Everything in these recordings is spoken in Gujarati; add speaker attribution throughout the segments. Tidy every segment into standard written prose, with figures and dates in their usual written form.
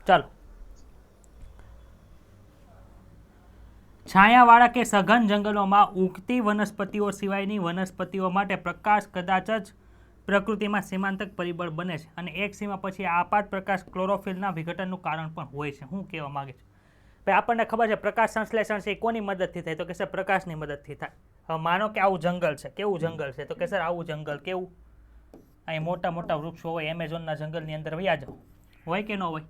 Speaker 1: ચાલો, છાયાવાળા કે સઘન જંગલોમાં ઉગતી વનસ્પતિઓ સિવાયની વનસ્પતિઓ માટે પ્રકાશ કદાચ જ પ્રકૃતિમાં સીમાંતક પરિબળ બને છે અને એક સીમા પછી આપાત પ્રકાશ ક્લોરોફિલના વિઘટનનું કારણ પણ હોય છે. શું કહેવા માંગે છે ભાઈ? આપણને ખબર છે પ્રકાશ સંશ્લેષણ છે એ કોની મદદથી થાય? તો કે સર પ્રકાશની મદદથી થાય. હવે માનો કે આવું જંગલ છે. કેવું જંગલ છે? તો કે સર આવું જંગલ. કેવું? અહીં મોટા મોટા વૃક્ષો હોય, એમેઝોનના જંગલની અંદર વયા જાઓ, હોય કે ન હોય?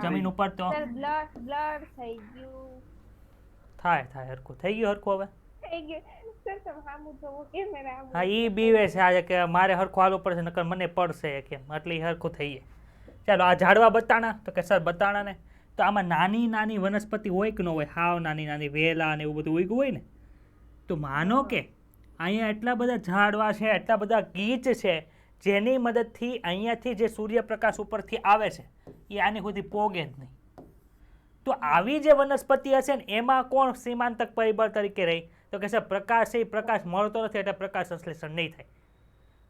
Speaker 1: જમીન ઉપર તો
Speaker 2: બ્લડ થઈ ગયું.
Speaker 1: થાય થાય. હરખું થઈ ગયું. હરખું હવે
Speaker 2: થઈ ગયું સર. તમે સામું જોવો કેમેરા.
Speaker 1: હા, ઈ બીવે છે આજે કે મારે હરખું હાલવું પડશે નકર મને પડશે કેમ, એટલે ઈ હરખું થઈ જાય. ચાલો, આ ઝાડવા બતાણા? તો કે સર બતાણા ને. તો આમાં નાની નાની વનસ્પતિ હોય કે ન હોય? હાવ નાની નાની વેલા ને એવું બધું ઉગ્યું હોય ને. તો માનો કે અહીંયા એટલા બધા ઝાડવા છે, એટલા બધા ગીચ છે, જેની મદદથી અહીંયાથી જે સૂર્યપ્રકાશ ઉપરથી આવે છે એ આની સુધી પોગે જ નહીં. તો આવી જે વનસ્પતિ હશે ને એમાં કોણ સીમાંતક પરિબળ તરીકે રહી? તો કે સર પ્રકાશ એ પ્રકાશ મળતો નથી એટલે પ્રકાશ સંશ્લેષણ નહીં થાય.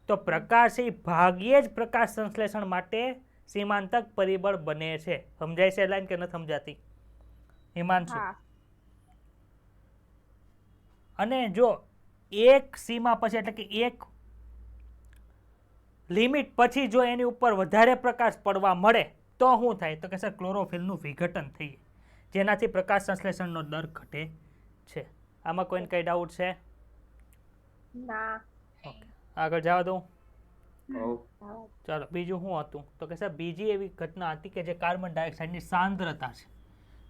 Speaker 1: તો પ્રકાશ એ ભાગ્યે જ પ્રકાશ સંશ્લેષણ માટે સીમાંતક પરિબળ બને છે. સમજાય છે લાઈન કે નથી સમજાતી હિમાંશુ? અને જો એક સીમા પછી એટલે કે એક લિમિટ પછી જો એની ઉપર વધારે પ્રકાશ પડવા મળે તો શું થાય? તો કે સર ક્લોરોફિલનું વિઘટન થઈ જાય, જેનાથી પ્રકાશ સંશ્લેષણનો દર ઘટે છે. આમાં કોઈને કઈ ડાઉટ છે?
Speaker 2: ના.
Speaker 1: ઓકે, આગળ જવા દઉં. ચાલો, બીજું શું હતું? તો કે સર બીજી એવી ઘટના હતી કે જે કાર્બન ડાયોક્સાઇડની સાંદ્રતા છે.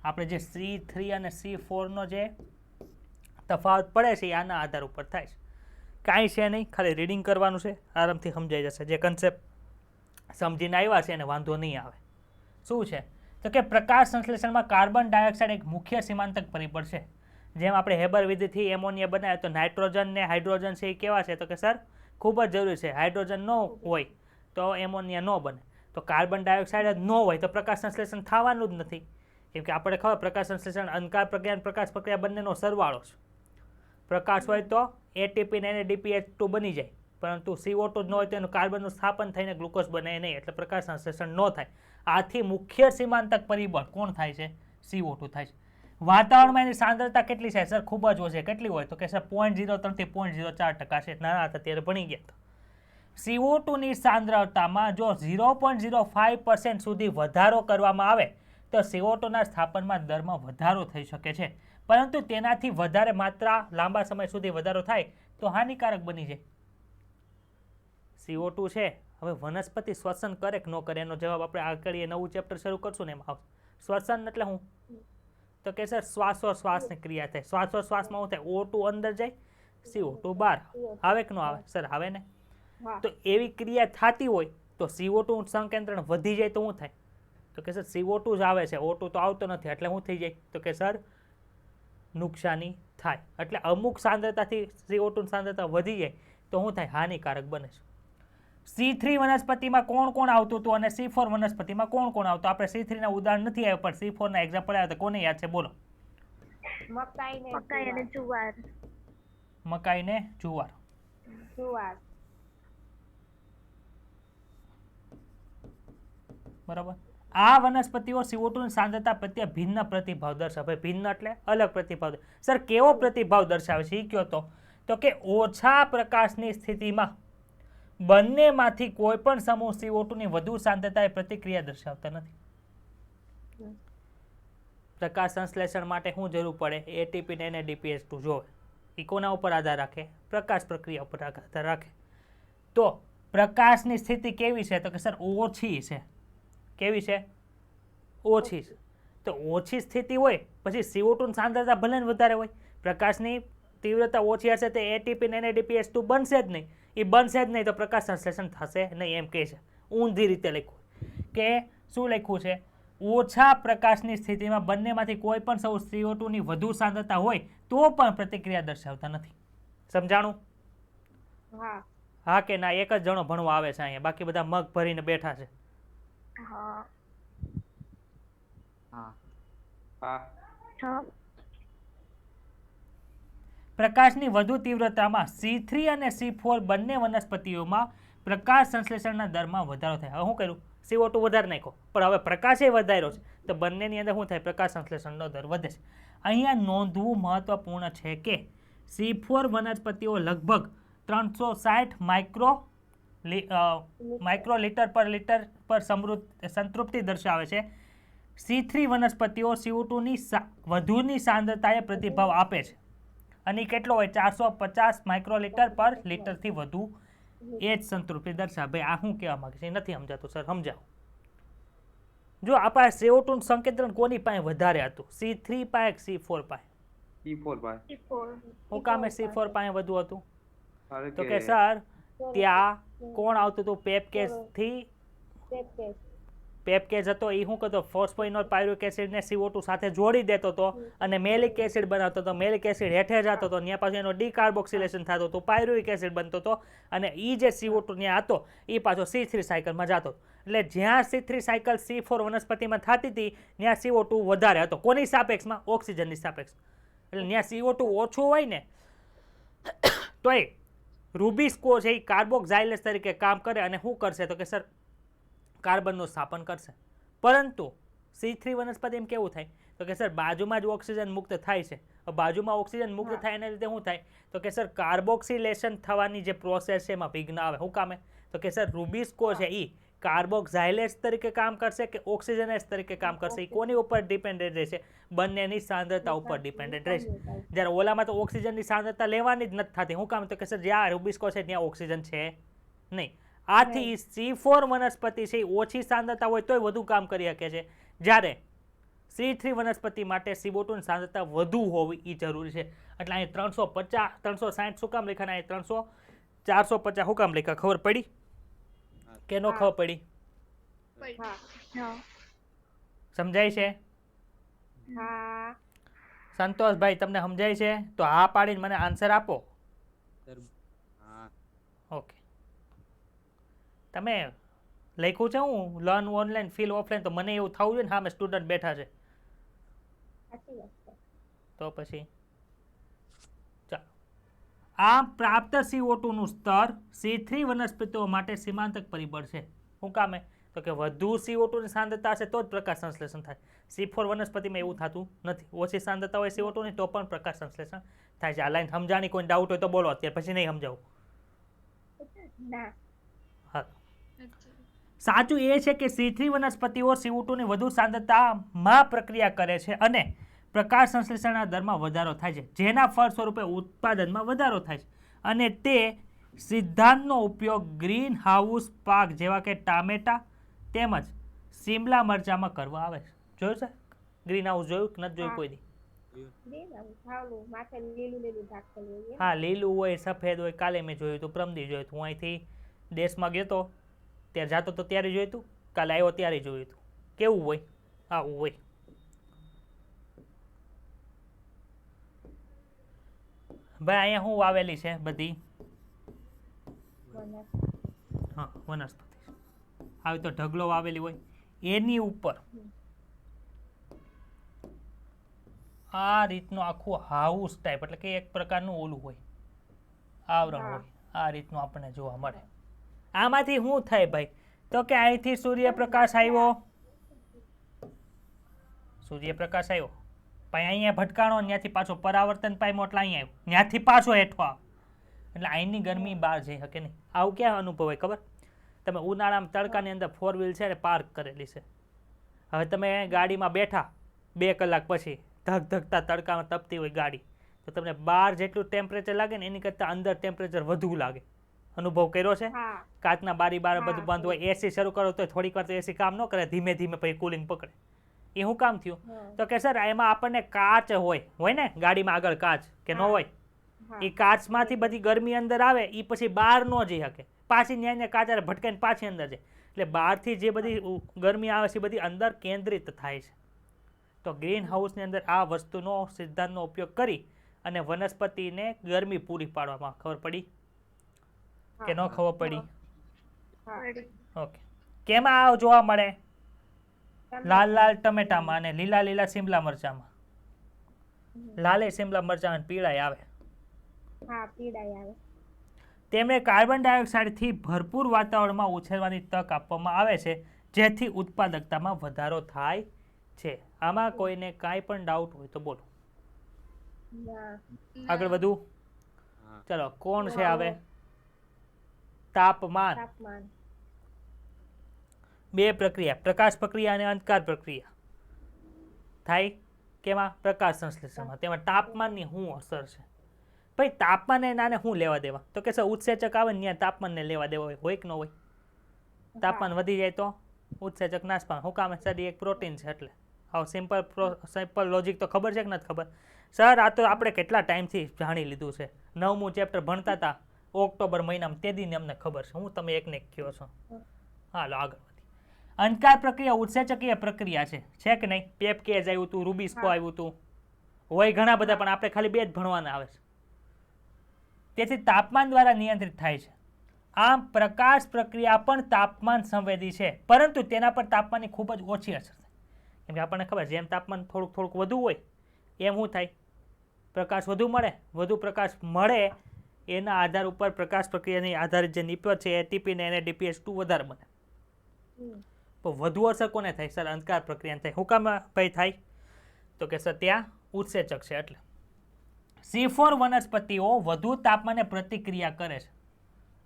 Speaker 1: આપણે જે C3 અને C4 નો જે તફાવત પડે છે એ આના આધાર ઉપર થાય છે. કાંઈ છે નહીં, ખાલી રીડિંગ કરવાનું છે, આરામથી સમજાઈ જશે. જે કન્સેપ્ટ સમજીને આવ્યા છે એને વાંધો નહીં આવે. શું છે? તો કે પ્રકાશ સંશ્લેષણમાં કાર્બન ડાયોક્સાઇડ એક મુખ્ય સીમાંતક પરિબળ છે. જેમ આપણે હેબર વિધિથી એમોનિયા બનાવે તો નાઇટ્રોજન ને હાઇડ્રોજન છે એ કેવા છે? તો કે સર ખૂબ જ જરૂરી છે. હાઇડ્રોજન ન હોય તો એમોનિયા ન બને. તો કાર્બન ડાયોક્સાઇડ જ ન હોય તો પ્રકાશ સંશ્લેષણ થવાનું જ નથી. કેમ કે આપણે ખબર પ્રકાશ સંશ્લેષણ અંધકાર પ્રક્રિયા અને પ્રકાશ પ્રક્રિયા બંનેનો સરવાળો છે. પ્રકાશ હોય તો એટીપી ને NADPH2 બની જાય, પરંતુ CO2 ન હોય તો એનું કાર્બનનું સ્થાપન થઈને ગ્લુકોઝ બને નહીં, એટલે પ્રકાશ સંશ્લેષણ ન થાય. આથી મુખ્ય સીમાંતક પરિબળ કોણ થાય છે? CO2 થાય છે. વાતાવરણમાં એની સાંદ્રતા કેટલી છે સર? ખૂબ જ ઓછી. કેટલી હોય? તો કે સર 0.03 થી 0.04% છે. નાના હતા ત્યારે ભણી ગયા. CO2 ની સાંદ્રતામાં જો 0.05% સુધી વધારો કરવામાં આવે તો CO2 ના સ્થાપનમાં દરમાં વધારો થઈ શકે છે, પરંતુ તેનાથી વધારે માત્રા લાંબા સમય સુધી વધારો થાય તો હાનિકારક બની જાય. CO2 છે હવે વનસ્પતિ શ્વસન કરે કે ન કરે એનો જવાબ આપણે આગળ નવું ચેપ્ટર શરૂ કરશું ને એમાં આવશે. શ્વસન એટલે હું? તો કે સર શ્વાસોશ્વાસની ક્રિયા થાય. શ્વાસોશ્વાસમાં શું થાય? O2 અંદર જાય, CO2 બહાર આવે કે ન આવે? સર આવે ને. તો એવી ક્રિયા થતી હોય તો CO2 સંકેન્દ્રણ વધી જાય તો શું થાય? તો કે સર CO2 જ આવે છે, O2 તો આવતો નથી, એટલે શું થઈ જાય? તો કે સર નુકસાની થાય. એટલે અમુક સાંદ્રતાથી CO2 સાંદ્રતા વધી જાય તો શું થાય? હાનિકારક બને છે. C3 વનસ્પતિમાં કોણ કોણ આવતું હતું અને C4 વનસ્પતિમાં કોણ કોણ આવતું? આપણે C3 ના ઉદાહરણ નથી આવ્યા પણ C4 ના એક્ઝામ્પલ આવ્યા. તો કોને યાદ છે? બોલો.
Speaker 2: મકાઈ અને જુવાર.
Speaker 1: મકાઈ ને જુવાર. બરાબર. આ વનસ્પતિઓ CO2 ની સાંદ્રતા પ્રત્યે ભિન્ન પ્રતિભાવ દર્શાવે. ભિન્ન એટલે અલગ પ્રતિભાવ. સર કેવો પ્રતિભાવ દર્શાવે છે એ કયો? તો કે ઓછા પ્રકાશની સ્થિતિમાં બંનેમાંથી કોઈ પણ સમૂહ CO2 ની વધુ સાંદ્રતાએ પ્રતિક્રિયા દર્શાવતા નથી. પ્રકાશ સંશ્લેષણ માટે શું જરૂર પડે? એટીપી ને NADPH2 જોવે. એ કોના ઉપર આધાર રાખે? પ્રકાશ પ્રક્રિયા ઉપર આધાર રાખે. તો પ્રકાશની સ્થિતિ કેવી છે? તો કે સર ઓછી છે. કેવી છે? ઓછી છે. તો ઓછી સ્થિતિ હોય પછી CO2 ની સાંદ્રતા ભલે ને વધારે હોય, પ્રકાશની તીવ્રતા ઓછી હશે તો એટીપી ને NADPH2 બનશે જ નહીં. એ બનશે જ નહીં તો પ્રકાશ સંશ્લેષણ થશે નહીં, એમ કહે છે. ઊંધી રીતે લખ્યું કે શું લખ્યું છે? ઓછા પ્રકાશની સ્થિતિમાં બંનેમાંથી કોઈ પણ CO2 ની વધુ સાંદ્રતા હોય તો પણ પ્રતિક્રિયા દર્શાવતા નથી. સમજાણું? હા કે ના? એક જ જણો ભણવા આવે છે અહીંયા, બાકી બધા મગ ભરીને બેઠા છે. પ્રકાશની વધુ તીવ્રતામાં C3 અને C4 બંને વનસ્પતિઓમાં પ્રકાશ સંશ્લેષણના દરમાં વધારો થાય. હવે શું કર્યું? CO2 વધારે નાખ્યો, પણ હવે પ્રકાશ એ વધાર્યો છે, તો બંનેની અંદર શું થાય? પ્રકાશ સંશ્લેષણનો દર વધે છે. અહીંયા નોંધવું મહત્વપૂર્ણ છે કે C4 વનસ્પતિઓ લગભગ 360 માઇક્રોલીટર પર સંતૃપ્તિ દર્શાવે છે. C3 વનસ્પતિઓ CO2ની વધુની સાંદ્રતાએ પ્રતિભાવ આપે છે, અને કેટલો હોય? 450 માઇક્રોલીટર પર લીટરથી વધુ એ જ સંતૃપ્તિ દર્શાવે. ભાઈ આ શું કહેવા માંગે છે? નથી સમજાતું સર, સમજાવો. જો આપણા CO2 નું સંકેન્દ્રણ કોની પાસે વધારે હતું? C3 પાસે C4 પાસે?
Speaker 3: C4 પાસે.
Speaker 1: હું કામે C4 પાસે વધુ હતું?
Speaker 3: કારણ
Speaker 1: તો કે સર ત્યાં કોણ આવતું હતું? પેપકેઝથી પેપકેઝ હતો, એ શું કરતો? ફોસ્ફોઇનોલ પાયરુવેટ એસિડને CO2 સાથે જોડી દેતો હતો અને મેલિક એસિડ બનાવતો હતો. મેલિક એસિડ હેઠે જતો હતો, ત્યાં પાછું એનો ડીકાર્બોક્સિલેશન થતું હતું, પાયરુવિક એસિડ બનતો હતો, અને એ જે CO2 ત્યાં હતો એ પાછો C3 સાયકલમાં જતો. એટલે જ્યાં C3 સાયકલ C4 વનસ્પતિમાં થતી હતી ત્યાં CO2 વધારે હતો. કોની સાપેક્ષમાં? ઓક્સિજનની સાપેક્ષમાં. એટલે ત્યાં CO2 ઓછું હોય ને તોય રૂબિસ્કો છે એ કાર્બોક્સાઇલેસ તરીકે કામ કરે અને શું કરશે? તો કે સર કાર્બનનું સ્થાપન કરશે. પરંતુ C3 વનસ્પતિ એમ કેવું થાય? તો કે સર બાજુમાં જ ઓક્સિજન મુક્ત થાય છે. બાજુમાં ઓક્સિજન મુક્ત થાય એના લીધે શું થાય? તો કે સર કાર્બોક્સિલેશન થવાની જે પ્રોસેસ છે એમાં વિઘ્ન આવે. શું કામે? તો કે સર રૂબિસ્કો છે એ કાર્બોક્સાઇલેસ તરીકે કામ કરશે કે ઓક્સિજનેસ તરીકે કામ કરશે? એ કોની ઉપર ડિપેન્ડન્ટ રહેશે? બંનેની સાંદ્રતા ઉપર ડિપેન્ડન્ટ રહેશે. જ્યારે ઓલામાં તો ઓક્સિજનની સાંદ્રતા લેવાની જ નથી થતી. શું કામ? તો કે સર જ્યાં રૂબિસ્કો છે ત્યાં ઓક્સિજન છે નહીં. આથી C4 વનસ્પતિ છે ઓછી સાંદ્રતા હોય તોય વધુ કામ કરી શકે છે, જ્યારે C3 વનસ્પતિ માટે CO2 ની સાંદ્રતા વધુ હોવી એ જરૂરી છે. એટલે અહીં 350 360 શું કામ લખ્યા? અહીં 300 450 શું કામ લખ્યા? ખબર પડી કે ન ખબર પડી? સમજાય છે? સંતોષભાઈ તમને સમજાય છે? તો હા પાડીને મને આન્સર આપો. ઓકે, તમે લખ્યું છે હું લર્ન ઓનલાઈન ફીલ ઓફલાઈન, તો મને એવું થવું જોઈએ ને હા મેં સ્ટુડન્ટ બેઠા છે તો પછી ચાલો. આ પ્રાપ્ત CO2 નું સ્તર C3 વનસ્પતિઓ માટે સીમાંતક પરિબળ છે. શું કામે? તો કે વધુ CO2 ની સાંદ્રતા હશે તો જ પ્રકાશ સંશ્લેષણ થાય. C4 વનસ્પતિમાં એવું થતું નથી. ઓછી સાંદ્રતા હોય CO2 ની તો પણ પ્રકાશ સંશ્લેષણ થાય છે. આ લાઈન સમજાણી કોઈ ડાઉટ હોય તો બોલો, અત્યારે પછી નહીં સમજાવું. હા, સાચું એ છે કે C3 વનસ્પતિઓ CO2 ની વધુ સાંદ્રતામાં પ્રક્રિયા કરે છે અને પ્રકાશ સંશ્લેષણના દરમાં વધારો થાય છે, જેના ફળ સ્વરૂપે ઉત્પાદનમાં વધારો થાય છે. અને તે સિદ્ધાંતનો ઉપયોગ ગ્રીન હાઉસ પાક જેવા કે ટામેટા તેમજ શિમલા મરચામાં કરવા આવે છે. જોયું છે ગ્રીન હાઉસ? જોયું કે નથી જોયું કોઈ દી? હા, લીલું હોય, સફેદ હોય. કાલે મેં જોયું હતું, પ્રમદી જોયું હતું. હું અહીંથી દેશમાં ગયો હતો ત્યારે જતો તો ત્યારે જોયું હતું, કાલે આવ્યો ત્યારે જોયું હતું. કેવું હોય? આવું હોય. ભાઈ અહીંયા હું વાવેલી છે બધી? હા, વનસ્પતિ આવી તો ઢગલો વાવેલી હોય. એની ઉપર આ રીતનું આખું હાઉસ ટાઈપ, એટલે કે એક પ્રકારનું ઓલું હોય, આવરણ હોય. આ રીતનું આપણને જોવા મળે. આમાંથી શું થાય ભાઈ? તો કે અહીંથી સૂર્યપ્રકાશ આવ્યો, સૂર્યપ્રકાશ આવ્યો, પછી અહીંયા ભટકાણો, ત્યાંથી પાછો પરાવર્તન પામ્યો એટલે અહીંયા આવ્યો, ત્યાંથી પાછો હેઠો આવે. એટલે અહીંની ગરમી બહાર જઈ શકે નહીં. આવું ક્યાં અનુભવ હોય ખબર? તમે ઉનાળામાં તડકાની અંદર 4 વ્હીલ છે ને પાર્ક કરેલી છે. હવે તમે ગાડીમાં બેઠા 2 કલાક પછી ધક ધકતા તડકામાં તપતી હોય ગાડી, તો તમને બહાર જેટલું ટેમ્પરેચર લાગે ને એની કરતાં અંદર ટેમ્પરેચર વધુ લાગે. અનુભવ કર્યો છે? કાચના બારી બાર બધું બંધ હોય, એસી શરૂ કરો તો થોડીક વાર તો એસી કામ ન કરે, ધીમે ધીમે પછી કુલિંગ પકડે. એ શું કામ થયું? તો કે સર એમાં આપણને કાચ હોય ને ગાડીમાં આગળ કાચ કે ન હોય? એ કાચમાંથી બધી ગરમી અંદર આવે, એ પછી બહાર ન જઈ શકે, પાછી ન્યાય કાચ ભટકાઈને પાછી અંદર જાય. એટલે બહારથી જે બધી ગરમી આવે છે એ બધી અંદર કેન્દ્રિત થાય છે. તો ગ્રીન હાઉસની અંદર આ વસ્તુનો સિદ્ધાંતનો ઉપયોગ કરી અને વનસ્પતિને ગરમી પૂરી પાડવામાં. ખબર પડી કે ન ખબર પડી? ઓકે. કેમાં આ જોવા મળે? લાલ લાલ ટમેટામાં અને લીલા લીલા શિમલા મરચામાં. લાલે શિમલા મરચાં પીળાય આવે. તેમને કાર્બન ડાયોક્સાઇડથી ભરપૂર વાતાવરણમાં ઉછેરવાની તક આપવામાં આવે છે, જેથી ઉત્પાદકતામાં વધારો થાય છે. આમાં કોઈને કાંઈ પણ ડાઉટ હોય તો બોલો.
Speaker 2: ના.
Speaker 1: આગળ વધુ.
Speaker 3: હા.
Speaker 1: ચલો, કોણ છે હવે? તાપમાન.
Speaker 2: તાપમાન.
Speaker 1: બે પ્રક્રિયા, પ્રકાશ પ્રક્રિયા અને અંધકાર પ્રક્રિયા થાય. કેમાં? પ્રકાશ સંશ્લેષણમાં. તેમાં તાપમાનની શું અસર છે? ભાઈ તાપમાને નાને શું લેવા દેવા? તો કે ઉત્સેચક આવે ને ત્યાં તાપમાનને લેવા દેવા હોય કે ન હોય? તાપમાન વધી જાય તો ઉત્સેચક નાશ પામે. શું કામ? સર એક પ્રોટીન છે એટલે. હા, સિમ્પલ લોજિક તો ખબર છે કે નથી ખબર? સર આ તો આપણે કેટલા ટાઈમથી જાણી લીધું છે. 9મું ચેપ્ટર ભણતા હતા ઓક્ટોબર મહિનામાં, તે દીને અમને ખબર છે. હું તમે એકને એક કહો છો. હાલો આગળ વધી. અંધકાર પ્રક્રિયા ઉત્સેચકીય પ્રક્રિયા છે કે નહીં? પેપકેજ આવ્યું હતું, રૂબિસ્કો આવ્યું હતું, હોય ઘણા બધા, પણ આપણે ખાલી બે જ ભણવાના આવે છે. તેથી તાપમાન દ્વારા નિયંત્રિત થાય છે. આમ પ્રકાશ પ્રક્રિયા પણ તાપમાન સંવેદી છે, પરંતુ તેના પર તાપમાનની ખૂબ જ ઓછી અસર થાય. કેમ કે આપણને ખબર જેમ તાપમાન થોડુંક વધુ હોય એમ શું થાય? પ્રકાશ વધુ પ્રકાશ મળે એના આધાર ઉપર પ્રકાશ પ્રક્રિયાની આધારિત જે નિપજ છે એટીપી ને NADPH2 વધારે બને. તો વધુ અસર કોને થાય? સર અંધકાર પ્રક્રિયાને થાય. શું કામ ભાઈ થાય? તો કે સર ત્યાં ઉત્સેચક છે એટલે. C4 વનસ્પતિઓ વધુ તાપમાને પ્રતિક્રિયા કરે છે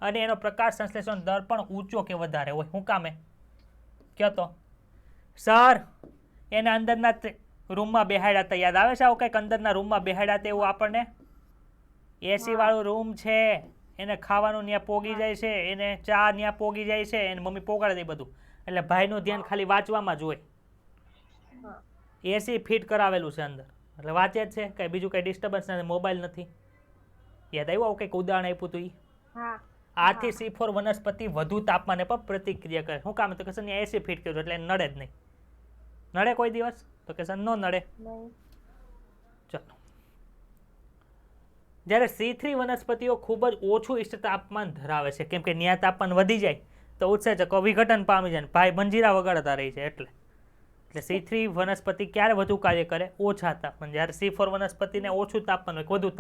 Speaker 1: અને એનો પ્રકાશ સંશ્લેષણ દર પણ ઊંચો કે વધારે હોય. શું કામે? કયો તો સર એના અંદરના રૂમમાં બેહાડ્યા હતા, યાદ આવે છે આવું કંઈક? અંદરના રૂમમાં બેહાડ્યા હતા એવું આપણને. એસી વાળો રૂમ છે, એને ખાવાનું ત્યાં પોગી જાય છે, એને ચા ત્યાં પોગી જાય છે, એને મમ્મી પોગાડે દે બધું. એટલે ભાઈનું ધ્યાન ખાલી વાંચવામાં જ હોય. એસી ફિટ કરાવેલું છે અંદર, એટલે વાંચે જ છે, કંઈ બીજું કંઈ ડિસ્ટર્બન્સ નથી, મોબાઈલ નથી. યાદ આવ્યું આવું કંઈક ઉદાહરણ આપ્યું હતું? આથી C4 વનસ્પતિ વધુ તાપમાને પણ પ્રતિક્રિયા કરે. શું કામ? તો કે સર એસી ફિટ કર્યું એટલે નડે જ નહીં. નડે કોઈ દિવસ? તો કે સર ન નડે. ચલો, જ્યારે C3 વનસ્પતિઓ ખૂબ જ ઓછું ઇષ્ટ તાપમાન ધરાવે છે, કેમ કે ત્યાં તાપમાન વધી જાય તો ઉત્સેચકો વિઘટન પામી જાય, ભાઈ મંજીરા વગાડતા રહી છે એટલે. C3 વનસ્પતિ ક્યારે વધુ કાર્ય કરે? ઓછા તાપમાન. જ્યારે C4 વનસ્પતિને ઓછું તાપમાન હોય, વધુ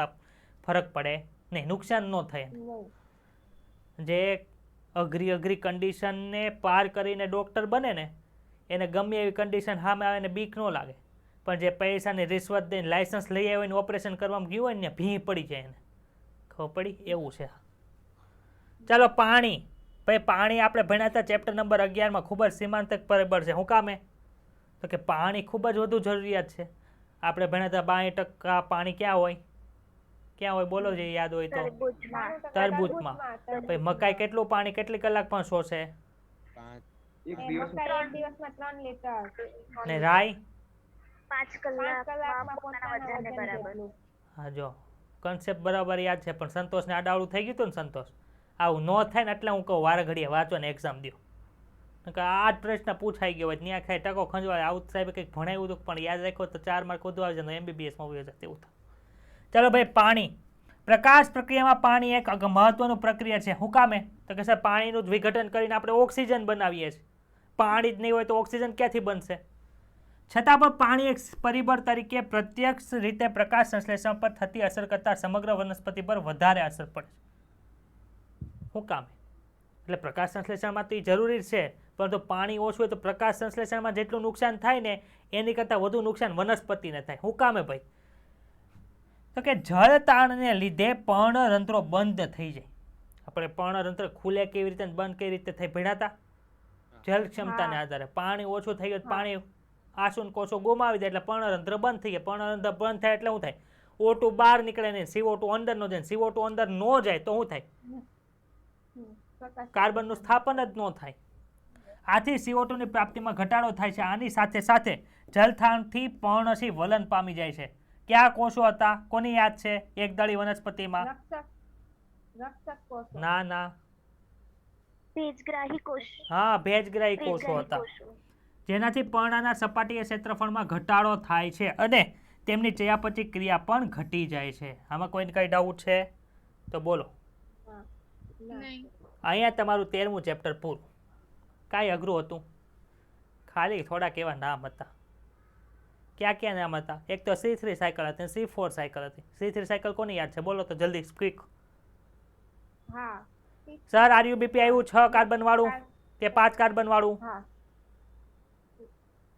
Speaker 1: ફરક પડે નહીં, નુકસાન ન થાય. જે અઘરી કન્ડિશનને પાર કરીને ડોક્ટર બને ને એને ગમે એવી કન્ડિશન સામે આવે ને બીક ન લાગે, પણ જે પૈસાની રિશ્વત દઈને લાયસન્સ લઈ આવ્યો ને ઓપરેશન કરવામાં ગયું હોય ને ભી પડી જાય એને. ખબર પડી? એવું છે. ચાલો પાણી. ભાઈ પાણી આપણે ભણ્યા હતા ચેપ્ટર નંબર 11માં. ખૂબ જ સીમાંતક પરિબળ છે. શું કામે? તો કે પાણી ખૂબ જ વધુ જરૂરિયાત છે. આપણે ભણ્યા હતા 52% પાણી ક્યાં હોય? બોલો જે યાદ હોય તો. તરબૂચમાં. ભાઈ મકાઈ કેટલું પાણી કેટલી કલાક પણ શોષે?
Speaker 3: એક દિવસમાં
Speaker 2: 3 લીટર.
Speaker 1: ને રાઈ?
Speaker 2: 5 કલાકમાં પોતાના વજનને બરાબર.
Speaker 1: હા, જો કન્સેપ્ટ બરાબર યાદ છે, પણ સંતોષને આડાવડું થઈ ગયું હતું ને. સંતોષ આવું ન થાય ને એટલે હું કહું વારે ઘડીએ વાંચો ને એક્ઝામ દો. આ જ પ્રશ્ન પૂછાઈ ગયો હોય ત્યાં ખાઈ ટકો ખંજવાય. આવું સાહેબ કંઈક ભણાવ્યું હતું પણ યાદ રાખ્યો તો 4 માર્ક વધુ આવી જાય, MBBSમાં આવી જાય તેવું થાય. ચાલો ભાઈ પાણી. પ્રકાશ પ્રક્રિયામાં પાણી એક મહત્વનું પ્રક્રિયા છે. શું કામે? તો કે સર પાણીનું જ વિઘટન કરીને આપણે ઓક્સિજન બનાવીએ છીએ. પાણી જ નહીં હોય તો ઓક્સિજન ક્યાંથી બનશે? છતાં પણ પાણી એક પરિબળ તરીકે પ્રત્યક્ષ રીતે પ્રકાશ સંશ્લેષણ પર થતી અસર કરતાં સમગ્ર વનસ્પતિ પર વધારે અસર પડે છે. શું કામે? એટલે પ્રકાશ સંશ્લેષણમાં તો એ જરૂરી છે, પરંતુ પાણી ઓછું હોય તો પ્રકાશ સંશ્લેષણમાં જેટલું નુકસાન થાય ને એની કરતાં વધુ નુકસાન વનસ્પતિને થાય. શું કામે ભાઈ? તો કે જળતાણને લીધે પર્ણરંધ્રો બંધ થઈ જાય. આપણે પર્ણરંધ્ર ખુલે કેવી રીતે બંધ કઈ રીતે થઈ ભણાતા? જલ ક્ષમતાને આધારે. પાણી ઓછું થઈ ગયું, પાણી આસુન કોષો ગુમાવી દે એટલે પર્ણરંધ્ર બંધ થઈ જાય. પર્ણરંધ્ર બંધ થાય એટલે શું થાય? O2 બહાર નીકળે ને CO2 અંદર નો જાય. CO2 અંદર ન જાય તો શું થાય? કાર્બનનું સ્થાપન જ ન થાય. આથી CO2 ની પ્રાપ્તિમાં ઘટાડો થાય છે. આની સાથે સાથે જલથાણથી પર્ણશી વલન પામી જાય છે. કયા કોષો હતા? કોની યાદ છે? એકદળી વનસ્પતિમાં? ના
Speaker 2: ભેજગ્રાહી કોષ.
Speaker 1: હા, ભેજગ્રાહી કોષો હતા, જેનાથી પર્ણના સપાટીય ક્ષેત્રફળમાં ઘટાડો થાય છે અને તેમની ચયાપચય ક્રિયા પણ ઘટી જાય છે. આમાં કોઈને કઈ ડાઉટ છે તો બોલો. અહીંયા તમારું 13મું ચેપ્ટર પૂરું. કાંઈ અઘરું હતું? ખાલી થોડાક એવા નામ હતા. ક્યાં નામ હતા? એક તો C3 સાયકલ હતી, C4 સાયકલ હતી. C3 સાયકલ કોની યાદ છે? બોલો તો જલ્દી, ક્વિક.
Speaker 2: હા
Speaker 1: સર આરયુબીપી આવ્યું 6 કાર્બન વાળું કે 5 કાર્બન વાળું?
Speaker 2: હા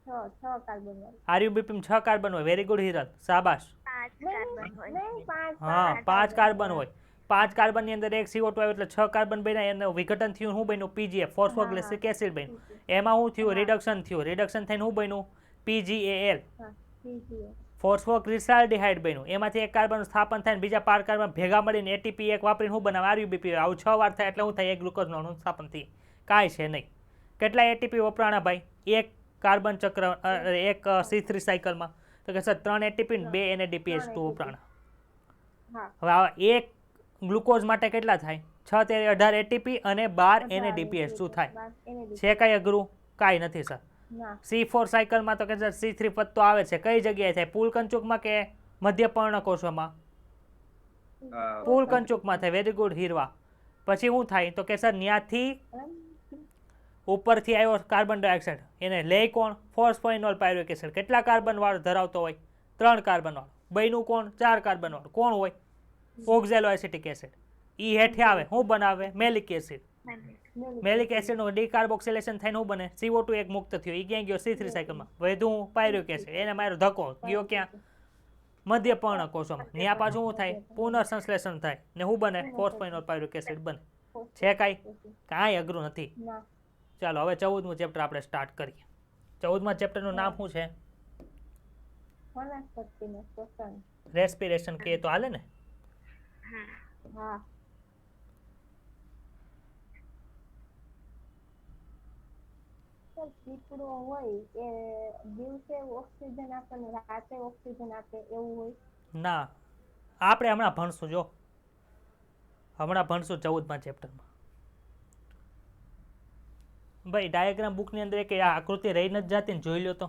Speaker 2: 6 કાર્બન વાળું.
Speaker 1: આરયુબીપી 6 કાર્બન હોય. વેરી ગુડ હિરલ, શાબાશ.
Speaker 2: 5 કાર્બન હોય. નહીં 5
Speaker 1: હા 5 કાર્બન હોય. 5 કાર્બન ની અંદર એક CO2 આવ્યો એટલે 6 કાર્બન બન્યા. એનું વિઘટન થયું શું બન્યું? PGF, ફોસ્ફોગ્લિસરિક એસિડ બન્યું. એમાં શું થયું? રિડક્શન થયું. રિડક્શન થઈને શું બન્યું? PGAL,
Speaker 2: હા PGA.
Speaker 1: ફોસ્ફોગ્લિસરાલ્ડિહાઇડ બન્યું. એમાંથી એક કાર્બન સ્થાપન થાય ને બીજા 5 કાર્બન ભેગા મળીને ATP એક વાપરીને શું બનાવે? આરયુબીપી. આવું 6 વાર થાય એટલે શું થાય? એક ગ્લુકોઝ અણુનું સ્થાપન થાય. કાંઈ છે નહીં. કેટલા ATP વપરાણા ભાઈ? એક કાર્બન ચક્ર એક C3 સાયકલમાં? તો કે સર 3 ATP ને 2 NADPH2 વપરાણા.
Speaker 2: હા
Speaker 1: હવે આ એક ગ્લુકોઝ માટે કેટલા થાય? 6 તેરી 18 ATP અને 12 NADPH2 થાય. છે કાંઈ અઘરું? કાંઈ નથી સર.
Speaker 2: ના
Speaker 1: C4 સાયકલમાં તો કે સર C3 પત્તો આવે છે. કઈ જગ્યાએ થાય? પૂલ કંચુકમાં કે મધ્ય પર્ણકોશોમાં? પૂલ કંચુકમાં થાય. Very good Hirva. પછી શું થાય? તો કે સર ન્યાથી ઉપરથી આવ્યો કાર્બન ડાયોક્સાઇડ, એને લે કોણ? ફોસ્ફોઇનોલ પાયરુવેટ એસિડ. કેટલા કાર્બન વાળો ધરાવતો હોય? 3 કાર્બન વાળો. બન્યું કોણ? 4 કાર્બન વાળો. કોણ હોય? ઓક્ઝેલો એસિટિક એસિડ. ઈ હેઠે આવે શું બનાવે? મેલિક એસિડ. મેલિક એસિડનું ડીકાર્બોક્સિલેશન થઈને શું બને? CO2 એક મુક્ત થયો. એ ક્યાં ગયો? C3 સાયકલમાં. વધુ પાયરુવેટ એસિડ. એને મારો ધક્કો ગયો ક્યાં? મધ્ય પર્ણકોશોમાં. ત્યાં પાછું શું થાય? પુનઃસંશ્લેષણ થાય ને શું બને? ફોસ્ફોઇનોલ પાયરુવેટ એસિડ બને. છે કાંઈ અઘરું નથી.
Speaker 2: ના
Speaker 1: ચાલો હવે 14મું ચેપ્ટર આપણે સ્ટાર્ટ કરીએ. 14મા ચેપ્ટરનું નામ શું છે?
Speaker 2: વનસ્પતિનું શ્વસન.
Speaker 1: રેસ્પિરેશન કહે તો હાલે ને?
Speaker 2: હા દીપડો હોય એ દિવસે ઓક્સિજન આપે ને રાતે ઓક્સિજન આપે એવું હોય?
Speaker 1: ના, આપણે હમણાં ભણશું. જો હમણાં ભણશું 14મા ચેપ્ટરમાં. ભાઈ ડાયાગ્રામ બુકની અંદર એક આ આકૃતિ રહી નથી જાતી ને, જોઈ લો તો.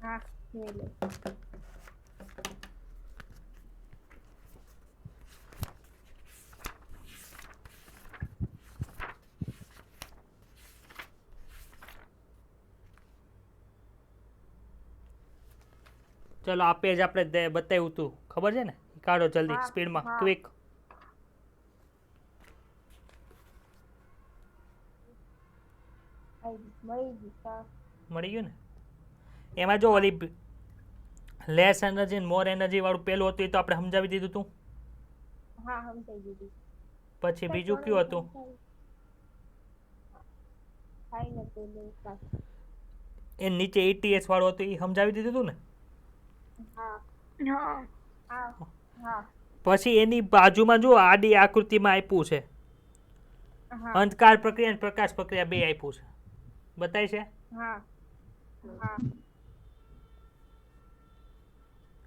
Speaker 2: હા જોઈ લો.
Speaker 1: ચલો આ પેજ આપણે બતાવ્યું હતું, ખબર છે ને? કાઢો જલ્દી
Speaker 2: હા,
Speaker 1: સ્પીડમાં,
Speaker 2: હા.
Speaker 1: ક્વિક. મળી ગયું ને? એમાં જો ઓલી લેસ એનર્જી ને મોર એનર્જી વાળું પેલું હતું એ તો આપણે સમજાવી દીધું હતું.
Speaker 2: હા સમજાઈ દીધું.
Speaker 1: પછી બીજું કયું હતું?
Speaker 2: ખાઈ ને પેલું પાછું.
Speaker 1: એ નીચે ETS વાળું હતું એ સમજાવી દીધું હતું ને?
Speaker 2: હા હા હા
Speaker 1: પછી એની બાજુમાં જો આડી આકૃતિમાં આપ્યું છે
Speaker 2: હા
Speaker 1: અંધકાર પ્રક્રિયા અને પ્રકાશ પ્રક્રિયા બે આપ્યું છે. બતાય છે?
Speaker 2: હા હા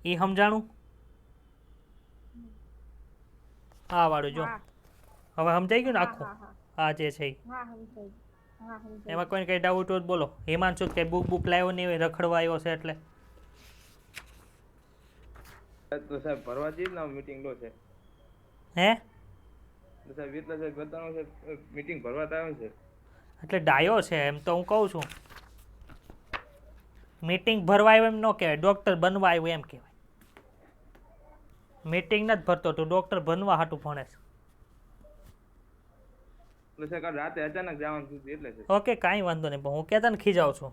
Speaker 1: એ સમજાણું? આ વાળું જો.
Speaker 2: હા
Speaker 1: હવે સમજાઈ ગયું ને
Speaker 2: હા
Speaker 1: આખું?
Speaker 2: હા
Speaker 1: આ જે છે ઈ.
Speaker 2: હા સમજાઈ હા સમજાઈ
Speaker 1: એમાં કોઈને કઈ ડાઉટ હોય તો બોલો. હિમાંશુ કઈ બુક લાવ્યો નહીં હોય, રખડવા આવ્યો છે એટલે?
Speaker 3: તો સાહેબ ભરવા જઈએ ને મીટિંગ લો છે.
Speaker 1: હે
Speaker 3: તો સાહેબ એટલા સાહેબ બતાવો છે મીટિંગ ભરવા તો આવ્યો છે.
Speaker 1: એટલે ડાયો છે એમ તો હું કહું છું. મીટિંગ ભરવા આવ્યો એમ ન કહેવાય, ડોક્ટર બનવા આવ્યો એમ કહેવાય. મીટિંગ નથી ભરતો, તું ડોક્ટર બનવા હાટું ભણે છે.
Speaker 3: એટલે સાહેબ કાલ રાતે અચાનક જવાનું થયું એટલે છે.
Speaker 1: ઓકે કાંઈ વાંધો નહીં, પણ હું ક્યાં તને ખીજાવું છું?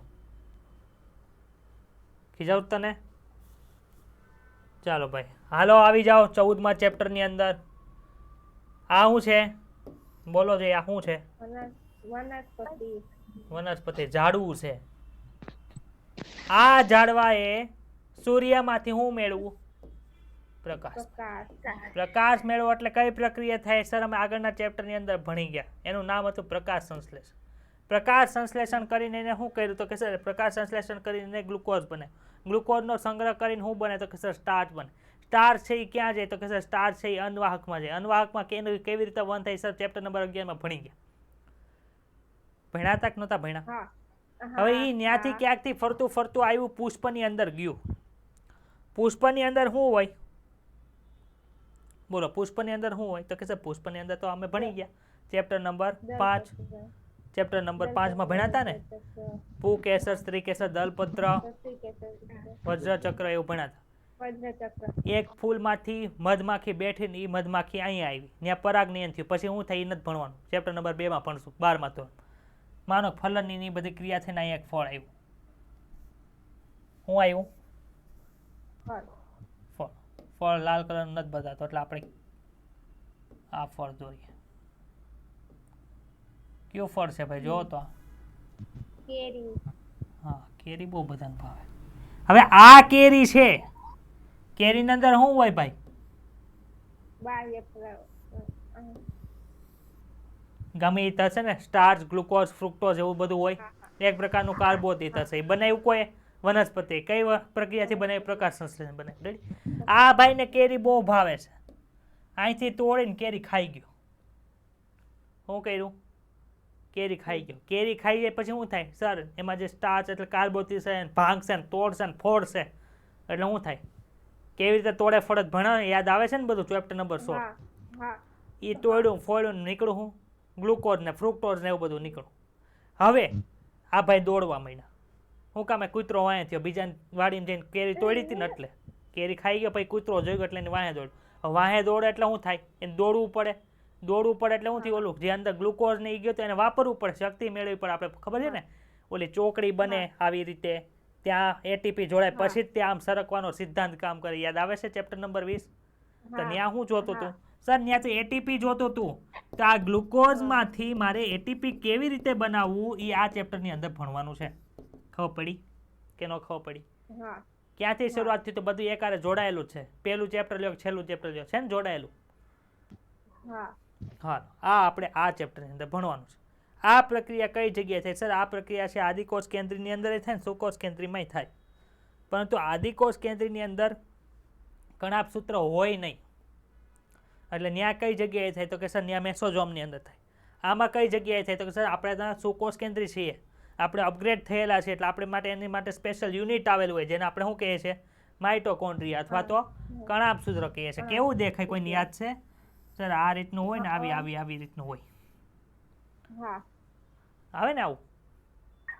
Speaker 1: ખીજાવું તને? ચાલો ભાઈ હાલો આવી જાઓ 14મા ચેપ્ટરની અંદર. આ શું છે? બોલો છે. આ શું છે?
Speaker 2: વનસ્પતિ.
Speaker 1: વનસ્પતિ ઝાડવું છે. આ ઝાડવા એ સૂર્યમાંથી શું મેળવું? પ્રકાશ.
Speaker 2: પ્રકાશ.
Speaker 1: પ્રકાશ મેળવો એટલે કઈ પ્રક્રિયા થાય? સર અમે આગળના ચેપ્ટરની અંદર ભણી ગયા. એનું નામ હતું પ્રકાશ સંશ્લેષણ. પ્રકાશ સંશ્લેષણ કરીને એને શું કર્યું? તો કે સર પ્રકાશ સંશ્લેષણ કરીને ગ્લુકોઝ બને. ગ્લુકોઝનો સંગ્રહ કરીને શું બને? તો કે સર સ્ટાર્ચ બને. સ્ટાર્ચ છે એ ક્યાં જાય? તો કે સર સ્ટાર્ચ છે એ અન્વાહકમાં જાય. અન્વાહકમાં કેવી રીતે વન થાય? સર ચેપ્ટર નંબર 11માં ભણી ગયા. ભણ્યા તક નહોતા ભણ્યા?
Speaker 2: હા
Speaker 1: હવે એ ન્યાથી ક્યાંકથી ફરતું ફરતું આવ્યું, પુષ્પની અંદર ગયું. પુષ્પની અંદર શું હોય? બોલો પુષ્પની અંદર શું હોય? તો કે સર પુષ્પની અંદર તો અમે ભણી ગયા ચેપ્ટર નંબર 5. ચેપ્ટર નંબર 5માં ભણ્યા હતા ને? પુકેસર, સ્ત્રીકેસર, દલપત્ર, વજ્રચક્ર એવું ભણ્યા હતા.
Speaker 2: વજ્રચક્ર.
Speaker 1: એક ફૂલમાંથી મધમાખી બેઠીને એ મધમાખી અહીંયા આવી, ત્યાં પરાગનયન થયું, પછી શું થાય એ નથી ભણવાનું, ચેપ્ટર નંબર 2 માં ભણશું, 12મા ધોરણ. માનો ફલનની ની બધી ક્રિયા થઈને અહીંયા એક ફળ આવ્યું. શું આવ્યું?
Speaker 2: ફળ.
Speaker 1: ફળ. ફળ લાલ કલર નથી બતાતો એટલે આપણે આ ફળ દોરીએ. કયું ફળ છે ભાઈ? જો તો
Speaker 2: કેરી.
Speaker 1: હા, કેરી બહુ બધાને ભાવે. હવે આ કેરી છે, કેરીની અંદર શું હોય ભાઈ?
Speaker 2: બાહ્ય
Speaker 1: ગમે એ થશે ને, સ્ટાર્ચ, ગ્લુકોઝ, ફ્રુક્ટોઝ એવું બધું હોય, એક પ્રકારનું કાર્બોદિત હશે. એ બનાવ્યું કોઈ વનસ્પતિ, કઈ પ્રક્રિયાથી બનાવી? પ્રકાશ સંશ્લેષણ બનાવી. આ ભાઈને કેરી બહુ ભાવે છે, અહીંથી તોડીને કેરી ખાઈ ગયો. શું કર્યું? કેરી ખાઈ ગયો. કેરી ખાઈ જાય પછી શું થાય સર? એમાં જે સ્ટાર્ચ એટલે કાર્બોદિત છે, ભાંગશે ને તોડશે ને ફોડશે એટલે શું થાય? કેવી રીતે તોડે ફળત ભણા યાદ આવે છે ને બધું, ચેપ્ટર નંબર 16. એ તોડ્યું ફોડ્યું નીકળું હું ગ્લુકોઝ ને ફ્રુક્ટોઝ ને એવું બધું નીકળું. હવે આ ભાઈ દોડવા માંડ્યા. હું કામે? કૂતરો વાંહે થયો, બીજા વાડીને જઈને કેરી તોડી હતી ને એટલે કેરી ખાઈ ગયો, પછી કૂતરો જોઈ ગયો એટલે એને વાંહે દોડ્યો. વાંહે દોડે એટલે શું થાય? એને દોડવું પડે. દોડવું પડે એટલે શું થયું? ઓલું જે અંદર ગ્લુકોઝ ને એ ગયો તો એને વાપરવું પડે, શક્તિ મેળવવી પડે. આપણે ખબર છે ને, ઓલી ચોકડી બને આવી રીતે, ત્યાં એટીપી જોડાય પછી જ ત્યાં આમ સરકવાનો સિદ્ધાંત કામ કરે. યાદ આવે છે ચેપ્ટર નંબર 20? તો ત્યાં શું જોતું હતું સર? ત્યાં તો એટીપી જોતું હતું. તો આ ગ્લુકોઝમાંથી મારે એટીપી કેવી રીતે બનાવવું એ આ ચેપ્ટરની અંદર ભણવાનું છે. ખબર પડી કે ન ખબર પડી? ક્યાંથી શરૂઆત થઈ? તો બધું એકારે જોડાયેલું છે. પહેલું ચેપ્ટર લ્યો, છેલ્લું ચેપ્ટર લ્યો, છે ને જોડાયેલું? હા, આ આપણે આ ચેપ્ટરની અંદર ભણવાનું છે. આ પ્રક્રિયા કઈ જગ્યાએ થાય સર? આ પ્રક્રિયા છે આદિકોષ કેન્દ્રની અંદર થાય ને સુકોષ કેન્દ્રીમાં થાય. પરંતુ આદિકોષ કેન્દ્રની અંદર કણાભ સૂત્ર હોય નહીં. એટલે ત્યાં કઈ જગ્યાએ થાય? તો કે સર ત્યાં મેસોઝોમની અંદર થાય. આમાં કઈ જગ્યાએ થાય? તો કે સર આપણે ત્યાં સુકોષ કેન્દ્રી છીએ, આપણે અપગ્રેડ થયેલા છે એટલે આપણે માટે એની માટે સ્પેશિયલ યુનિટ આવેલું હોય, જેને આપણે શું કહીએ છીએ? માઇટોકોન્ડ્રિયા અથવા તો કણાભ સૂત્ર કહીએ છીએ. કેવું દેખાય? કોઈને યાદ છે સર? આ રીતનું હોય ને, આવી રીતનું હોય. આવે ને આવું?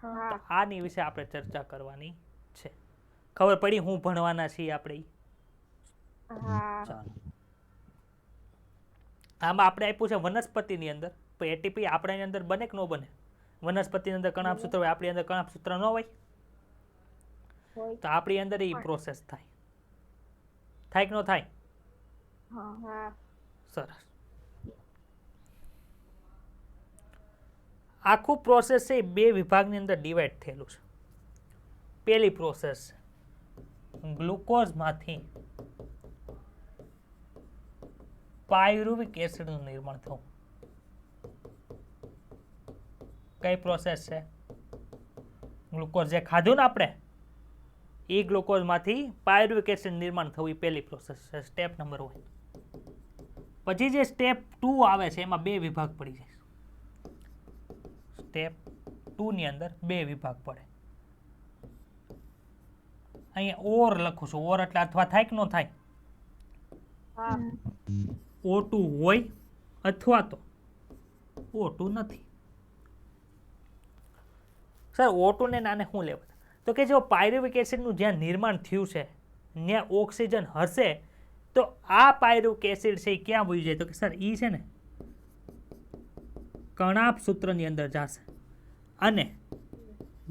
Speaker 1: તો આની વિશે આપણે ચર્ચા કરવાની છે. ખબર પડી હું ભણવાના છીએ આપણે? ચાલો, આમાં આપણે આપ્યું છે વનસ્પતિની અંદર એટીપી આપણાની અંદર બને કે ન બને? વનસ્પતિની અંદર કણાભ સૂત્ર હોય, આપણી અંદર કણાભ સૂત્ર ન હોય, તો આપણી અંદર એ પ્રોસેસ થાય. થાય કે ન થાય? સરસ. આખું પ્રોસેસ છે એ 2 વિભાગની અંદર ડિવાઈડ થયેલું છે. પહેલી પ્રોસેસ ગ્લુકોઝમાંથી પાયરુવિક એસિડનું નિર્માણ થવું. કઈ પ્રોસેસ છે? ગ્લુકોઝ જે ખાધું ને આપણે, એ ગ્લુકોઝમાંથી પાયરુવિક એસિડ નિર્માણ થવું એ પહેલી પ્રોસેસ છે, સ્ટેપ નંબર 1. પછી જે સ્ટેપ 2 આવે છે એમાં 2 વિભાગ પડી જાય. સ્ટેપ 2 ની અંદર 2 વિભાગ પડે. અહીંયા ઓર લખું છું. ઓર એટલે અથવા થાય કે ન થાય? O2 હોય અથવા તો O2 નથી. સર O2 ને નાને શું લેવા? તો કે જો પાયરુવિક એસિડનું જ્યાં નિર્માણ થયું છે ત્યાં ઓક્સિજન હશે તો આ પાયરુવિક એસિડ છે એ ક્યાં વહી જાય? તો કે સર ઈ છે ને કણાભ સૂત્રની અંદર જશે અને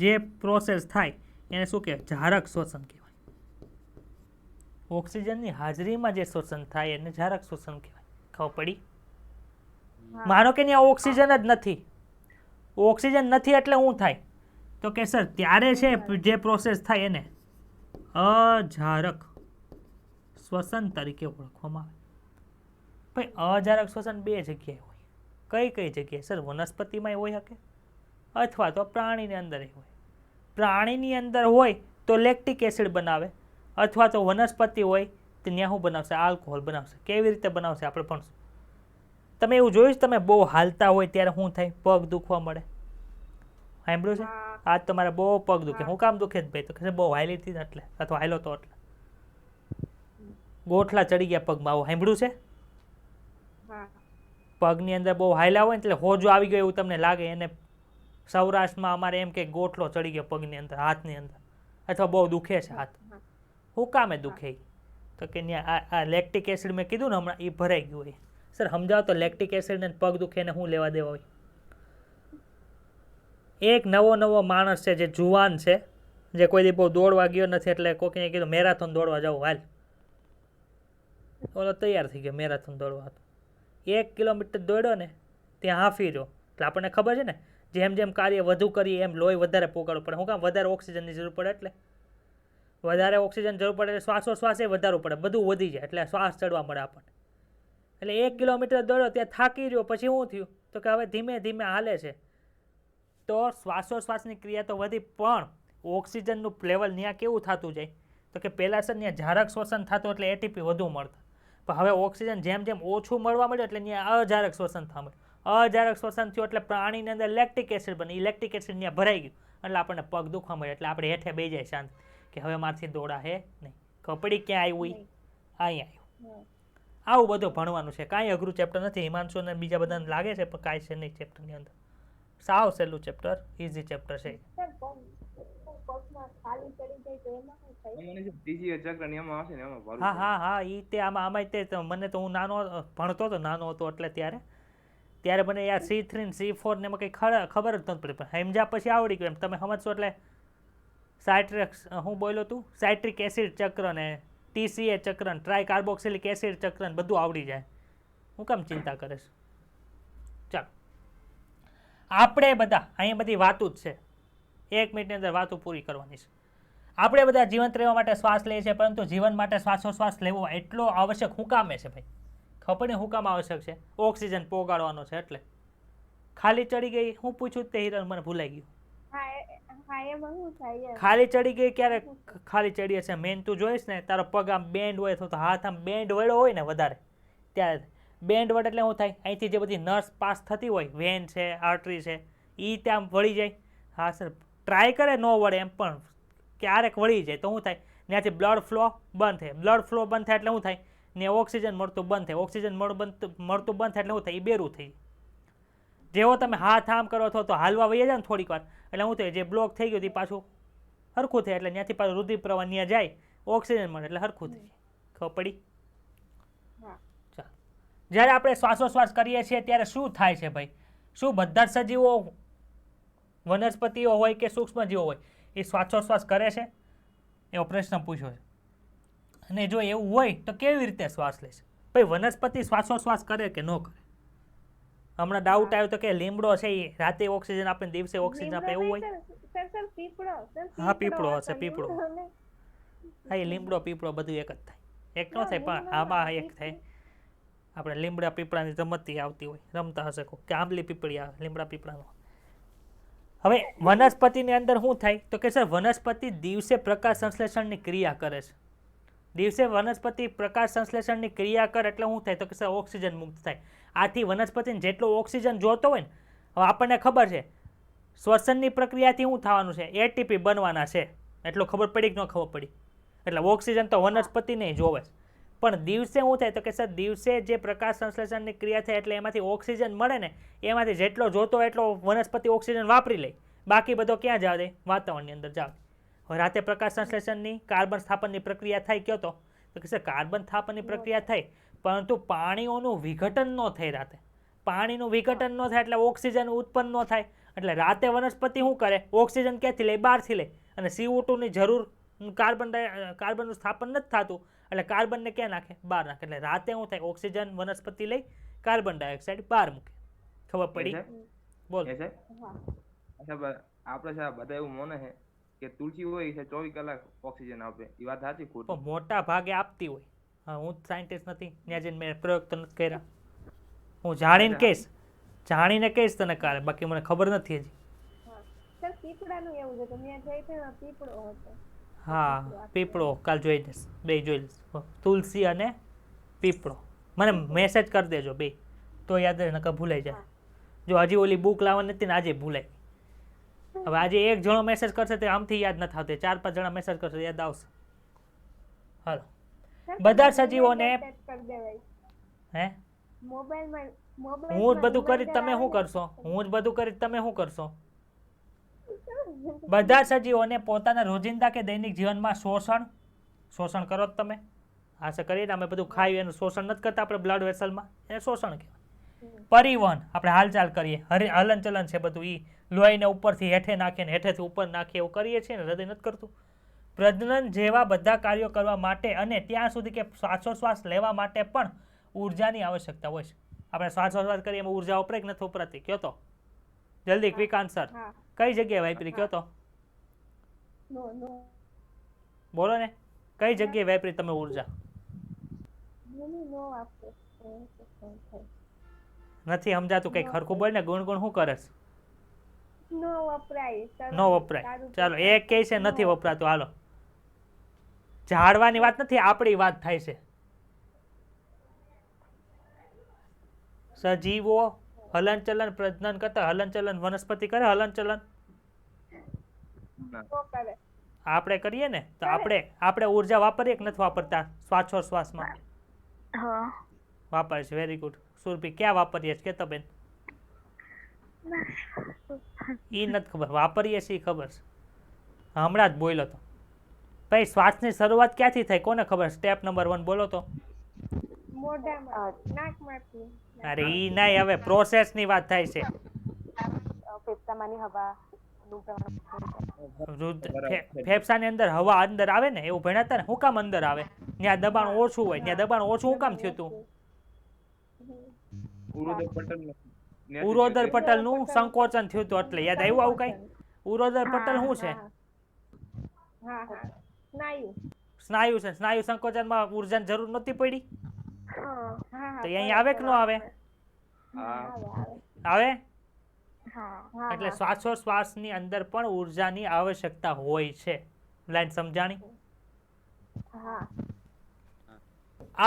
Speaker 1: જે પ્રોસેસ થાય એને શું કહેવાય? જારક શોષણ કહેવાય. ઓક્સિજનની હાજરીમાં જે શોષણ થાય એને જારક શોષણ કહેવાય. ખબર પડી? માનો કે ત્યાં ઓક્સિજન જ નથી. ઓક્સિજન નથી એટલે શું થાય? તો કે સર ત્યારે છે જે પ્રોસેસ થાય એને અજારક શ્વસન તરીકે ઓળખવામાં આવે. ભાઈ અજારક શ્વસન 2 જગ્યાએ હોય. કઈ જગ્યાએ સર? વનસ્પતિમાં હોય શકે અથવા તો પ્રાણીની અંદર હોય. પ્રાણીની અંદર હોય તો લેક્ટિક એસિડ બનાવે, અથવા તો વનસ્પતિ હોય તો ત્યાં શું બનાવશે? આલ્કોહોલ બનાવશે. કેવી રીતે બનાવશે આપણે ભણશું. તમે એવું જોયું તમે બહુ હાલતા હોય ત્યારે શું થાય? પગ દુખવા મળે. સાંભળ્યું છે? આજ તમારે બહુ પગ દુખે. શું કામ દુખે ભાઈ? તો કે બહુ હાલી હતી એટલે, અથવા હાલો તો એટલે ગોઠલા ચડી ગયા પગમાં. આવું સાંભળ્યું છે? પગની અંદર બહુ હાલ્યા હોય એટલે હોજો આવી ગયો એવું તમને લાગે. એને સૌરાષ્ટ્રમાં અમારે એમ કે ગોઠલો ચડી ગયો પગની અંદર, હાથની અંદર, અથવા બહુ દુખે છે હાથ. શું કામે દુખે? તો કે આ લેક્ટિક એસિડ મેં કીધું ને હમણાં એ ભરાઈ ગયું હોય. સર સમજાવો તો લેક્ટિક એસિડને પગ દુખે ને શું લેવા દેવા હોય? એક નવો માણસ છે જે જુવાન છે, જે કોઈ દી બહુ દોડવા ગયો નથી, એટલે કોઈને કીધું મેરાથોન દોડવા જાવ, હાલ, ઓલો તૈયાર થઈ ગયો મેરાથોન દોડવા. હતો 1 કિલોમીટર દોડ્યો ને ત્યાં હાંફી રહ્યો. એટલે આપણને ખબર છે ને જેમ જેમ કાર્ય વધુ કરીએ એમ લોહી વધારે પોગાડવું પડે. શું કામ? વધારે ઓક્સિજનની જરૂર પડે. એટલે વધારે ઓક્સિજન જરૂર પડે એટલે શ્વાસોશ્વાસ એ વધારવું પડે, બધું વધી જાય એટલે શ્વાસ ચડવા મળે આપણને. એટલે 1 કિલોમીટર દોડ્યો ત્યાં થાકી રહ્યો, પછી શું થયું? તો કે હવે ધીમે ધીમે હાલે છે, તો શ્વાસોશ્વાસની ક્રિયા તો વધી, પણ ઓક્સિજનનું લેવલ ત્યાં કેવું થતું જાય? તો કે પહેલાં સર ત્યાં ઝારક શોષણ થતું એટલે એટીપી વધુ મળતા, પણ હવે ઓક્સિજન જેમ જેમ ઓછું મળવા મળ્યું એટલે ત્યાં અજારક શોષણ થવા મળ્યું. અજારક શોષણ થયું એટલે પ્રાણીની અંદર લેક્ટિક એસિડ બને, ઇલેક્ટ્રિક એસિડ ત્યાં ભરાઈ ગયું એટલે આપણને પગ દુખવા મળે. એટલે આપણે હેઠે બેસી જાય શાંત કે હવે મારથી દોડા હે નહીં. કપડી ક્યાં આવ્યું? અહીંયા આવ્યું. આવું બધું ભણવાનું છે, કાંઈ અઘરું ચેપ્ટર નથી. હિમાંશુ અને બીજા બધાને લાગે છે પણ કાંઈ છે નહીં ચેપ્ટરની અંદર. સાવ સહેલું ચેપ્ટર, ઇઝી ચેપ્ટર છે. હા ઈ તે આમાં તે મને તો હું નાનો ભણતો હતો, નાનો હતો એટલે ત્યારે મને યાર C3 ને C4 ને એમાં કંઈ ખબર જ નથી પડી, પણ સમજ્યા પછી આવડી ગયું. એમ તમે સમજશો એટલે હું બોલ્યો તું સાઇટ્રિક એસિડ ચક્ર ને TCA ચક્ર ને ટ્રાય કાર્બોક્સિલિક એસિડ ચક્ર ને બધું આવડી જાય. હું કેમ ચિંતા કરે છે? ચાલો આપણે બધા અહીંયા બધી વાતું જ છે, 1 મિનિટની અંદર વાતું પૂરી કરવાની છે. આપણે બધા જીવંત રહેવા માટે શ્વાસ લઈએ છીએ, પરંતુ જીવન માટે શ્વાસોશ્વાસ લેવો એટલો આવશ્યક હું કામે છે ભાઈ? ખબર નહીં હું કામ આવશ્યક છે? ઓક્સિજન પોગાડવાનો છે. એટલે ખાલી ચડી ગઈ, હું પૂછું તે હિરલ મને ભૂલાઈ ગયું. ખાલી ચડી ગઈ ક્યારે ખાલી ચડી હશે? મેન તું જોઈશ ને તારો પગ આમ બેન્ડ હોય તો હાથ આમ બેન્ડ વળ્યો હોય ને વધારે, ત્યારે બેન્ડ વળે એટલે શું થાય? અહીંથી જે બધી નર્સ પાસ થતી હોય, વેન છે, આર્ટરી છે, એ ત્યાં વળી જાય. હા સર, ટ્રાય કરે ન વળે એમ, પણ ક્યારેક વળી જાય તો શું થાય? ત્યાંથી બ્લડ ફ્લો બંધ થાય. બ્લડ ફ્લો બંધ થાય એટલે શું થાય? ને ઓક્સિજન મળતું બંધ થાય. ઓક્સિજન મળતું બંધ થાય એટલે શું થાય? એ બેરું થઈ. જેવો તમે હાથ આમ કરો છો તો હાલવા વહી જાય ને થોડીક વાર, એટલે શું થાય? જે બ્લોક થઈ ગયું એ પાછું હરખું થાય, એટલે ત્યાંથી પાછું રુધિર પ્રવાહ ત્યાં જાય, ઓક્સિજન મળે એટલે હરખું થઈ જાય. ખબર પડી? ચાલો, જ્યારે આપણે શ્વાસોશ્વાસ કરીએ છીએ ત્યારે શું થાય છે ભાઈ? શું બધા જ સજીવો, વનસ્પતિઓ હોય કે સૂક્ષ્મજીવો હોય, એ શ્વાસોશ્વાસ કરે છે? એવો પ્રશ્ન પૂછ્યો છે. અને જો એવું હોય તો કેવી રીતે શ્વાસ લે છે? ભાઈ વનસ્પતિ શ્વાસોશ્વાસ કરે કે ન કરે? હમણાં ડાઉટ આવ્યો તો કે લીમડો છે એ રાતે ઓક્સિજન આપે, દિવસે ઓક્સિજન આપે, એવું હોય? હા પીપળો હશે, પીપળો. હા એ લીમડો પીપળો બધું એક જ થાય. એક ન થાય, પણ આમાં એક થાય. આપણે લીમડા પીપળાની રમતી આવતી હોય, રમતા હશે કોઈ કે આંબલી પીપળી આવે, લીમડા પીપળાનો. હવે વનસ્પતિની અંદર શું થાય? તો કે સર વનસ્પતિ દિવસે પ્રકાશ સંશ્લેષણની ક્રિયા કરે છે. દિવસે વનસ્પતિ પ્રકાશ સંશ્લેષણની ક્રિયા કરે એટલે શું થાય? તો કે સર ઓક્સિજન મુક્ત થાય. આથી વનસ્પતિને જેટલો ઓક્સિજન જોતો હોય ને, હવે આપણને ખબર છે શ્વસનની પ્રક્રિયાથી શું થવાનું છે? એટીપી બનવાના છે. એટલું ખબર પડી કે ન ખબર પડી? એટલે ઓક્સિજન તો વનસ્પતિ નહીં જોવે, પણ દિવસે શું થાય? તો કે સર દિવસે જે પ્રકાશ સંશ્લેષણની ક્રિયા થાય એટલે એમાંથી ઓક્સિજન મળે ને, એમાંથી જેટલો જોતો એટલો વનસ્પતિ ઓક્સિજન વાપરી લે, બાકી બધો ક્યાં જવા દે? વાતાવરણની અંદર જવા દે. હવે રાતે પ્રકાશ સંશ્લેષણની કાર્બન સ્થાપનની પ્રક્રિયા થાય કયો તો કે સર કાર્બન સ્થાપનની પ્રક્રિયા થઈ, પરંતુ પાણીઓનું વિઘટન ન થાય રાતે. પાણીનું વિઘટન ન થાય એટલે ઓક્સિજન ઉત્પન્ન ન થાય. એટલે રાતે વનસ્પતિ શું કરે? ઓક્સિજન ક્યાંથી લે? બહારથી લે. અને CO2ની જરૂર, કાર્બનનું સ્થાપન નથી થતું એટલે કાર્બનને ક્યાં નાખે? બહાર નાખે. એટલે રાતે શું થાય? ઓક્સિજન વનસ્પતિ લઈ કાર્બન ડાયોક્સાઇડ બહાર મૂકે. ખબર પડી? બોલ.
Speaker 3: આપણે સાહેબ બધા એવું માને છે કે તુલસી હોય છે 24 કલાક ઓક્સિજન આપે, એ વાત સાચી ખોટી?
Speaker 1: પણ મોટા ભાગે આપતી હોય. હા, હું સાયન્ટિસ્ટ નથી, ત્યાં જઈને મેં પ્રયોગ તો નથી કર્યા. હું જાણીને કહીશ તને કાલે, બાકી મને ખબર નથી હજી. હા પીપળો કાલ જોઈ લઈશ, બે જોઈ લઈશ. તુલસી અને પીપળો મને મેસેજ કરી દેજો બે, તો યાદ રહે, નકર ભૂલાઈ જાય. જો હજી ઓલી બુક લાવવાની નથી ને આજે ભૂલાઈ. હવે આજે એક જણો મેસેજ કરશે તો આમથી યાદ નથી આવતી, 4-5 જણા મેસેજ કરશે યાદ આવશે. હાલો, બધા સજીવોને હે હું જ બધું કરી તમે શું કરશો? હું જ બધું કરી તમે શું કરશો? બધા સજીવોને પોતાના રોજિંદા કે દૈનિક જીવનમાં શોષણ કરો તમે? આશા કરીએ ને અમે બધું ખાઈએ એનું શોષણ નથી કરતા આપણે બ્લડ વેસલમાં, એ શોષણ કહેવાય. પરિવહન આપણે હાલચાલ કરીએ, હલનચલન છે બધું, એ લોહીને ઉપરથી હેઠે નાખીએ ને હેઠેથી ઉપર નાખીએ એવું કરીએ છીએ ને, હૃદય નથી કરતું. પ્રજનન જેવા બધા કાર્યો કરવા માટે અને ત્યાં સુધી કે શ્વાસોશ્વાસ લેવા માટે પણ ઉર્જાની આવશ્યકતા હોય છે. આપણે શ્વાસોશ્વાસ કરીએ એમાં ઉર્જા વપરાય કે નથી વપરાતી? કયો તો જલ્દી, ક્વિક આન્સર. કઈ જગ્યાએ વાપરી? કયો તો બોલો ને, કઈ જગ્યાએ વાપરી તમે ઉર્જા? નથી સમજાતું, કઈ ખરખું બોલ ને. ગુણ શું કરે છે? નો વપરાય. ચાલો એ કહે છે નથી વપરાતું. હાલો, ઝાડવાની વાત નથી, આપણી વાત થાય છે. સજીવો હલનચલન પ્રજનન કરતા, હલનચલન વનસ્પતિ કરે હલનચલન? આપણે કરીએ ને, તો આપણે ઉર્જા વાપરીએ કે નથી વાપરતા? શ્વાસોશ્વાસમાં વાપરે છે. Very good. સુરભી, ક્યાં વાપરીએ છીએ? કેતા બેન, ઈ નથી ખબર, વાપરીએ છીએ ખબર છે. હમણાં જ બોલ્યો તો ભાઈ. શ્વાસની શરૂઆત ક્યાંથી થાય કોને ખબર? સ્ટેપ નંબર 1 બોલો તો. અરે ઈ નહીં, હવે પ્રોસેસ ની વાત થાય છે. ફેફસાની અંદર હવા અંદર આવે ને, એવું ભણ્યા હતા ને. શું કામ અંદર આવે? ત્યાં દબાણ ઓછું હોય. ત્યાં દબાણ ઓછું શું કામ થયું હતું? ઉરોદર પટલ નું સંકોચન થયું હતું એટલે. યાદ આવ્યું આવું કઈ? ઉરોદર પટલ શું છે? સ્નાયુ છે. સ્નાયુ સંકોચનમાં ઉર્જાની જરૂર નહોતી પડી તો અહીંયા આવે કે ન આવે? આવે. એટલે શ્વાસોશ્વાસની અંદર પણ ઉર્જાની આવશ્યકતા હોય છે. લાઈન સમજાણી?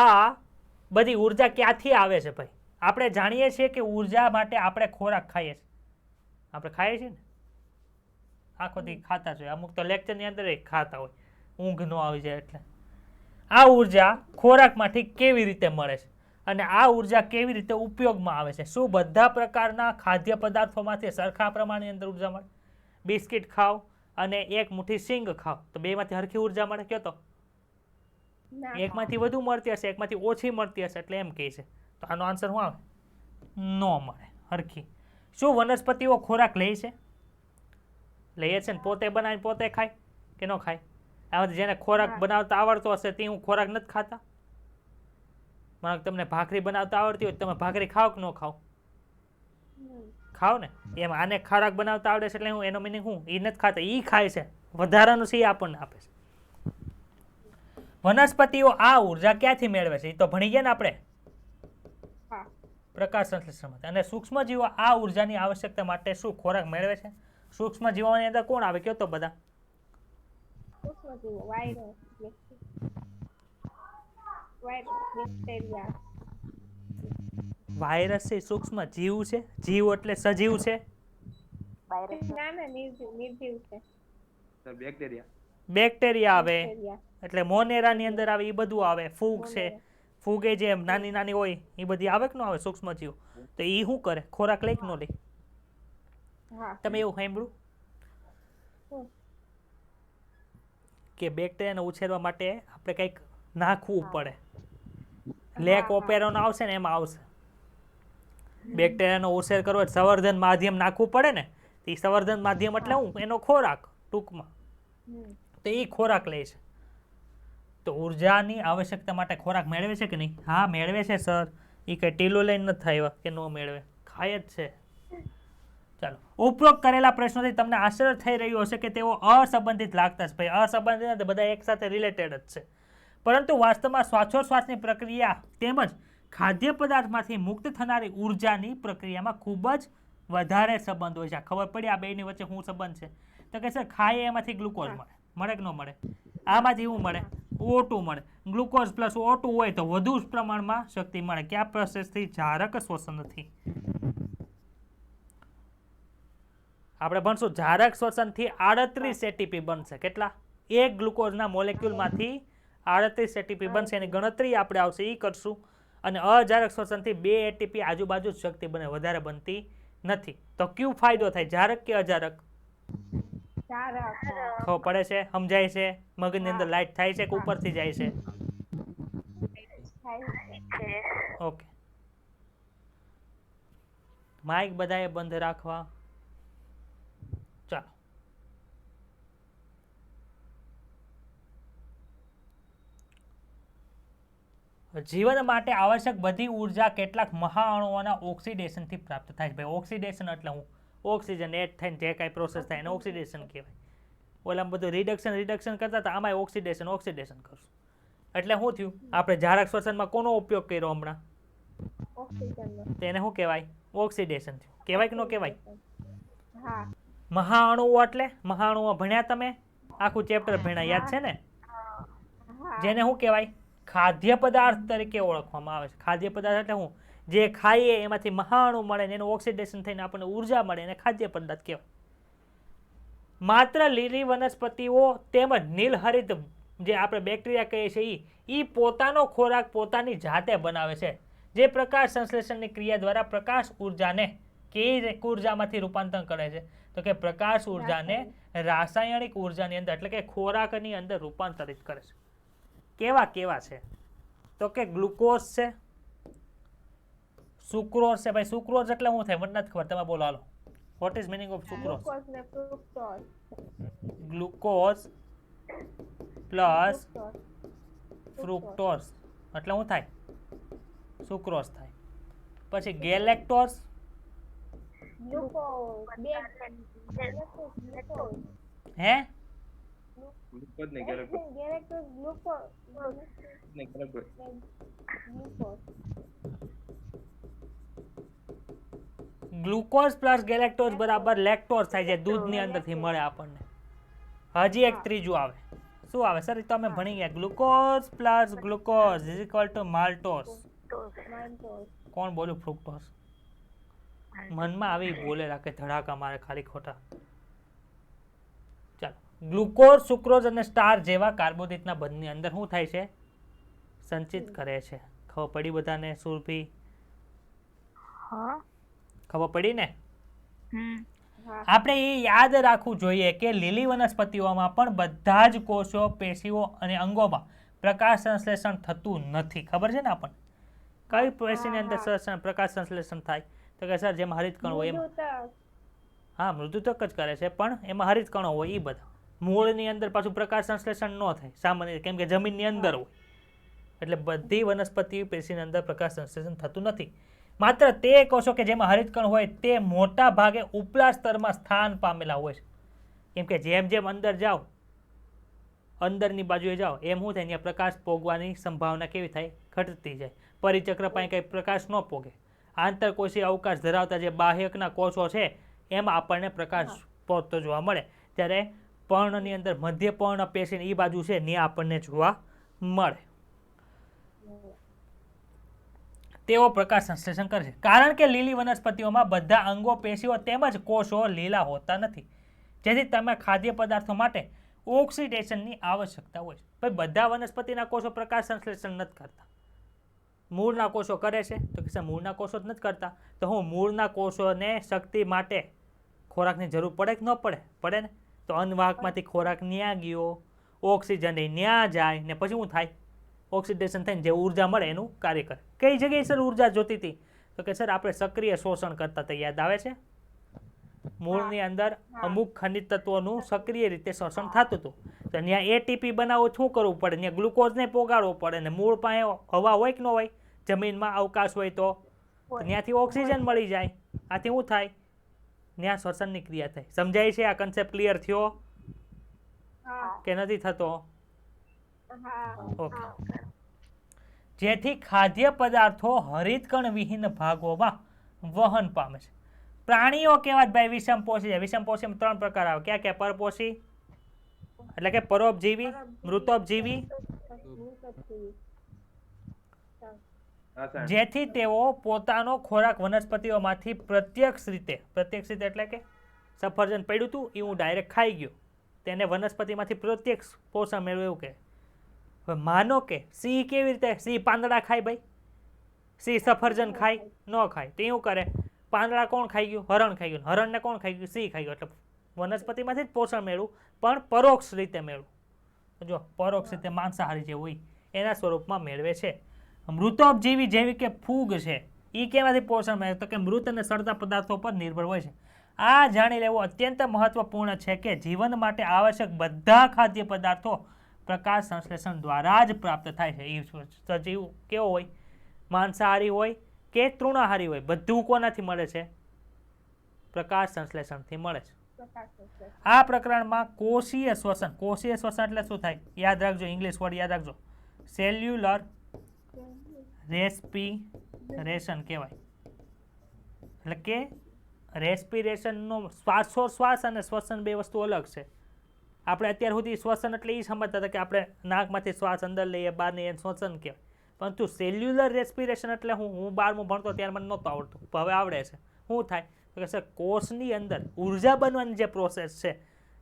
Speaker 1: આ બધી ઉર્જા ક્યાંથી આવે છે ભાઈ? આપણે જાણીએ છીએ કે ઉર્જા માટે આપણે ખોરાક ખાઈએ છીએ. આપણે ખાઈએ છીએ ને, આખો દી ખાતા છે. અમુક તો લેક્ચરની અંદર ખાતા હોય, ઊંઘ ન આવી જાય એટલે. આ ઉર્જા ખોરાકમાંથી કેવી રીતે મળે છે અને આ ઉર્જા કેવી રીતે ઉપયોગમાં આવે છે? શું બધા પ્રકારના ખાદ્ય પદાર્થોમાંથી સરખા પ્રમાણની અંદર ઉર્જા મળે? બિસ્કિટ ખાઓ અને એક મુઠ્ઠી સિંગ ખાઓ તો બેમાંથી હરખી ઉર્જા મળે? કયો તો. એકમાંથી વધુ મળતી હશે, એકમાંથી ઓછી મળતી હશે, એટલે એમ કહે છે. તો આનો આન્સર શું આવે? ન મળે હરખી. શું વનસ્પતિઓ ખોરાક લે છે? લઈએ છે ને. પોતે બનાવીને પોતે ખાય કે ન ખાય? આમાંથી જેને ખોરાક બનાવતા આવડતો હશે તે હું ખોરાક નથી ખાતા? માનો તમને ભાખરી બનાવતા આવડતી હોય તમે ભાખરી ખાઓ કે ન ખાઓ? ખાઓ ને. એમ આને ખોરાક બનાવતા આવડે છે એટલે હું એનો મિનિંગ હું એ નથી ખાતા, એ ખાય છે. વધારાનું છે એ આપણને આપે છે. વનસ્પતિઓ આ ઉર્જા ક્યાંથી મેળવે છે? એ તો ભણી ગયા ને આપણે, પ્રકાશ સંશ્લેષણમાંથી. અને સૂક્ષ્મજીવો આ ઉર્જાની આવશ્યકતા માટે શું ખોરાક મેળવે છે? સૂક્ષ્મજીવોની અંદર કોણ આવે? કયો તો બધા. વાયરસ છે સૂક્ષ્મ જીવ છે? જીવ એટલે સજીવ છે? બેક્ટેરિયા આવે એટલે મોનેરાની અંદર આવે, એ બધું આવે. ફૂગ છે, ફૂગે જે નાની નાની હોય એ બધી આવે કે ન આવે? સૂક્ષ્મ જીવ. તો એ શું કરે? ખોરાક લે કે ન લે? તમે એવું સાંભળ્યું કે બેક્ટેરિયાને ઉછેરવા માટે આપણે કંઈક નાખવું પડે? લેક ઓપેરોન આવશે ને એમાં આવશે. બેક્ટેરિયાનો ઉછેર કરવો એટલે સંવર્ધન માધ્યમ નાખવું પડે ને. એ સંવર્ધન માધ્યમ એટલે હું એનો ખોરાક ટૂંકમાં. તો એ ખોરાક લે છે. તો ઉર્જાની આવશ્યકતા માટે ખોરાક મેળવે છે કે નહીં? હા મેળવે છે સર. એ કઈ ટીલો લઈને નથી થાય કે ન મેળવે, ખાય જ છે. ચાલો, ઉપરોક્ત કરેલા પ્રશ્નોથી તમને આશ્ચર્ય થઈ રહ્યું હશે કે તેઓ અસંબંધિત લાગતા છે. ભાઈ અસંબંધિત નથી, બધા એક સાથે રિલેટેડ જ છે. પરંતુ વાસ્તવમાં શ્વાસોશ્વાસની પ્રક્રિયા તેમજ ખાદ્ય પદાર્થમાંથી મુક્ત થનારી ઉર્જાની પ્રક્રિયામાં ખૂબ જ વધારે સંબંધ હોય છે. ખબર પડી આ બેની વચ્ચે શું સંબંધ છે? તો કે સર ખાય એમાંથી ગ્લુકોઝ મળે. મળે કે ન મળે? આમાંથી શું મળે? O2 મળે. ગ્લુકોઝ પ્લસ O2 હોય તો વધુ પ્રમાણમાં શક્તિ મળે. કયા પ્રોસેસથી? જારક શ્વસનથી. આપણે ભણશું જારક શ્વસનથી 38 એટીપી બનશે. કેટલા? એક ગ્લુકોઝના મોલેક્યુલમાંથી 38 એટીપી બનશે. એની ગણતરી આપણે આવશે, એ કરશું. અને અજારક શ્વસનથી 2 એટીપી આજુબાજુ શક્તિ બને, વધારે બનતી નથી. તો કયો ફાયદો થાય? જારક કે અજારક? ખબર પડે છે? સમજાય છે? મગજની અંદર લાઈટ થાય છે કે ઉપરથી જાય છે? ઓકે, માઇક બધાએ બંધ રાખવા. ચાલો, જીવન માટે આવશ્યક બધી ઉર્જા કેટલાક મહાઅણુઓના ઓક્સિડેશનથી પ્રાપ્ત થાય છે. ભાઈ ઓક્સિડેશન એટલે હું ઓક્સિજન એડ થઈને જે કાંઈ પ્રોસેસ થાય એને ઓક્સિડેશન કહેવાય. ઓલામાં બધું રિડક્શન કરતા હતા, આમાં ઓક્સિડેશન કરશું. એટલે શું થયું, આપણે જારક શ્વસનમાં કોનો ઉપયોગ કર્યો હમણાં,
Speaker 2: ઓક્સિજનનો.
Speaker 1: તેને શું કહેવાય, ઓક્સિડેશન થયું. કહેવાય કે ન કહેવાય?
Speaker 2: હા.
Speaker 1: મહાઅણુઓ એટલે મહાઅણુઓ ભણ્યા તમે, આખું ચેપ્ટર ભણ્યા, યાદ છે ને?
Speaker 2: હા.
Speaker 1: જેને શું કહેવાય, ખાદ્ય પદાર્થ તરીકે ઓળખવામાં આવે છે. ખાદ્ય પદાર્થ એટલે શું, જે ખાઈએ એમાંથી મહાઅણુ મળે ને એનું ઓક્સિડેશન થઈને આપણને ઉર્જા મળે એને ખાદ્ય પદાર્થ કહેવાય. માત્ર લીલી વનસ્પતિઓ તેમજ નીલહરિત જે આપણે બેક્ટેરિયા કહીએ છીએ એ પોતાનો ખોરાક પોતાની જાતે બનાવે છે, જે પ્રકાશ સંશ્લેષણની ક્રિયા દ્વારા પ્રકાશ ઉર્જાને કેવી ઉર્જામાંથી રૂપાંતર કરે છે, તો કે પ્રકાશ ઉર્જાને રાસાયણિક ઉર્જાની અંદર એટલે કે ખોરાકની અંદર રૂપાંતરિત કરે છે. કેવા છે, તો કે ગ્લુકોઝ છે, સુક્રોઝ છે. ભાઈ સુક્રોઝ એટલે શું થાય મને નથી ખબર, તમે બોલો હાલો. What is meaning of sucrose?
Speaker 2: Glucose ને ફ્રુક્ટોઝ.
Speaker 1: ગ્લુકોઝ પ્લસ ફ્રુક્ટોઝ એટલે શું થાય, સુક્રોઝ થાય. પછી ગેલેક્ટોઝ, હે
Speaker 3: ગ્લુકોઝ ને ગેલેક્ટોઝ ને ગેલેક્ટોઝ.
Speaker 1: ગ્લુકોઝ પ્લસ ગેલેક્ટોઝ બરાબર લેક્ટોઝ થાય, જે દૂધની અંદરથી મળે આપણને. હજી એક ત્રીજું આવે, શું આવે સર? તમે ભણી ગયા, glucose plus glucose is equal to maltose. કોણ બોલ્યું ફ્રુક્ટોઝ? મનમાં આવી બોલે રાખે ધડાકા મારે ખાલી ખોટા. ચાલો, ગ્લુકોઝ, સુક્રોઝ અને સ્ટાર જેવા કાર્બોદિતના બંધની અંદર શું થાય છે, સંચિત કરે છે. ખબર પડી બધાને સુરભી? ખબર પડી ને? આપણે એ યાદ રાખવું જોઈએ કે લીલી વનસ્પતિઓમાં પણ બધા જ કોષો, પેશીઓ અને અંગોમાં પ્રકાશ સંશ્લેષણ થતું નથી. ખબર છે ને આપણને? કઈ પેશીની અંદર પ્રકાશ સંશ્લેષણ થાય, તો કે સર જેમાં હરિતકણો હોય એમાં. હા, મૃદુતક જ કરે છે, પણ એમાં હરિતકણો હોય એ બધા. મૂળની અંદર પાછું પ્રકાશ સંશ્લેષણ ન થાય સામાન્ય, કેમ કે જમીનની અંદર હોય. એટલે બધી વનસ્પતિ પેશીની અંદર પ્રકાશ સંશ્લેષણ થતું નથી. માત્ર તે કોષો કે જેમાં હરિતકણ હોય તે મોટા ભાગે ઉપલા સ્તરમાં સ્થાન પામેલા હોય છે. કેમ કે જેમ જેમ અંદર જાઓ, અંદરની બાજુએ જાઓ, એમ શું થાય, ત્યાં પ્રકાશ પોગવાની સંભાવના કેવી થાય, ઘટતી જાય. પરિચક્ર પાસે કંઈ પ્રકાશ ન પોગે. આંતરકોષીય અવકાશ ધરાવતા જે બાહ્યકના કોષો છે એમાં આપણને પ્રકાશ પહોંચતો જોવા મળે. ત્યારે પર્ણની અંદર મધ્ય પર્ણ પેશી એ બાજુ છે ત્યાં આપણને જોવા મળે. તેઓ પ્રકાશ સંશ્લેષણ કરે છે. કારણ કે લીલી વનસ્પતિઓમાં બધા અંગો, પેશીઓ તેમજ કોષો લીલા હોતા નથી, જેથી તમે ખાદ્ય પદાર્થો માટે ઓક્સિડેશનની આવશ્યકતા હોય છે. ભાઈ બધા વનસ્પતિના કોષો પ્રકાશ સંશ્લેષણ નથી કરતા. મૂળના કોષો કરે છે, તો કે મૂળના કોષો જ નથી કરતા, તો હું મૂળના કોષોને શક્તિ માટે ખોરાકની જરૂર પડે કે ન પડે? પડે ને. તો અન્નવાહકમાંથી ખોરાક ન્યા ગયો, ઓક્સિજન ન્યા જાય ને પછી શું થાય, ઓક્સિડેશન થઈને જે ઉર્જા મળે એનું કાર્ય કરે. કઈ જગ્યાએ સર ઉર્જા જોતી હતી, તો કે સર આપણે સક્રિય શોષણ કરતા હતા, યાદ આવે છે? મૂળની અંદર અમુક ખનિજ તત્વોનું સક્રિય રીતે શોષણ થતું હતું. તો ત્યાં એટીપી બનાવવું શું કરવું પડે, ત્યાં ગ્લુકોઝને પોગાડવો પડે, ને મૂળ પાસે હવા હોય કે ન હોય, જમીનમાં અવકાશ હોય તો ત્યાંથી ઓક્સિજન મળી જાય. આથી શું થાય, ત્યાં શ્વસનની ક્રિયા થાય. સમજાય છે? આ કન્સેપ્ટ ક્લિયર થયો કે નથી થતો? ઓકે. જેથી ખાદ્ય પદાર્થો હરિતકણ વિહીન ભાગોમાં વહન પામે છે. પ્રાણીઓ કેવા ભાઈ વિષમપોષી છે. વિષમપોષીમાં 3 પ્રકાર આવે. ક્યાં ક્યાં? પરપોષી એટલે કે પરોપજીવી, મૃતોપજીવી. જેથી તેઓ પોતાનો ખોરાક વનસ્પતિઓમાંથી પ્રત્યક્ષ રીતે એટલે કે સફરજન પડ્યું હતું એ હું ડાયરેક્ટ ખાઈ ગયો, તેને વનસ્પતિમાંથી પ્રત્યક્ષ પોષણ મેળવ્યું એવું કે. માનો કે સિંહ કેવી રીતે, સિંહ પાંદડા ખાય ભાઈ, સિંહ સફરજન ખાય ન ખાય, તો એવું કરે, પાંદડા કોણ ખાઈ ગયું, હરણ ખાઈ ગયું, હરણને કોણ ખાઈ ગયું, સિંહ ખાઈ ગયું. એટલે વનસ્પતિમાંથી જ પોષણ મેળવું, પણ પરોક્ષ રીતે મેળવું. જો પરોક્ષ રીતે માંસાહારી જે હોય એના સ્વરૂપમાં મેળવે છે. મૃતોપજીવી જેવી કે ફૂગ છે એ કેવાથી પોષણ મળે તો કે મૃત અને સડતા પદાર્થો પર નિર્ભર હોય છે. આ જાણી લેવું અત્યંત મહત્વપૂર્ણ છે કે જીવન માટે આવશ્યક બધા ખાદ્ય પદાર્થો પ્રકાશ સંશ્લેષણ દ્વારા જ પ્રાપ્ત થાય છે. એ સજીવ કેવો હોય, માંસાહારી હોય કે તૃણાહારી હોય, બધું કોનાથી મળે છે? પ્રકાશ સંશ્લેષણથી મળે છે. આ પ્રકરણમાં કોષીય શ્વસન, કોષીય શ્વસન એટલે શું થાય? યાદ રાખજો, ઇંગ્લિશ વર્ડ યાદ રાખજો, સેલ્યુલર રેસ્પિરેશન કહેવાય. એટલે કે રેસ્પિરેશનનો શ્વાસોશ્વાસ અને શ્વસન બે વસ્તુ અલગ છે. આપણે અત્યાર સુધી શ્વસન એટલે એ સમજતા હતા કે આપણે નાકમાંથી શ્વાસ અંદર લઈએ બહાર લઈએ શ્વસન કહેવાય. પરંતુ સેલ્યુલર રેસ્પિરેશન એટલે હું 12મું ભણતો ત્યારે મને નહોતું આવડતું, હવે આવડે છે. શું થાય તો કે સર કોષની અંદર ઉર્જા બનવાની જે પ્રોસેસ છે,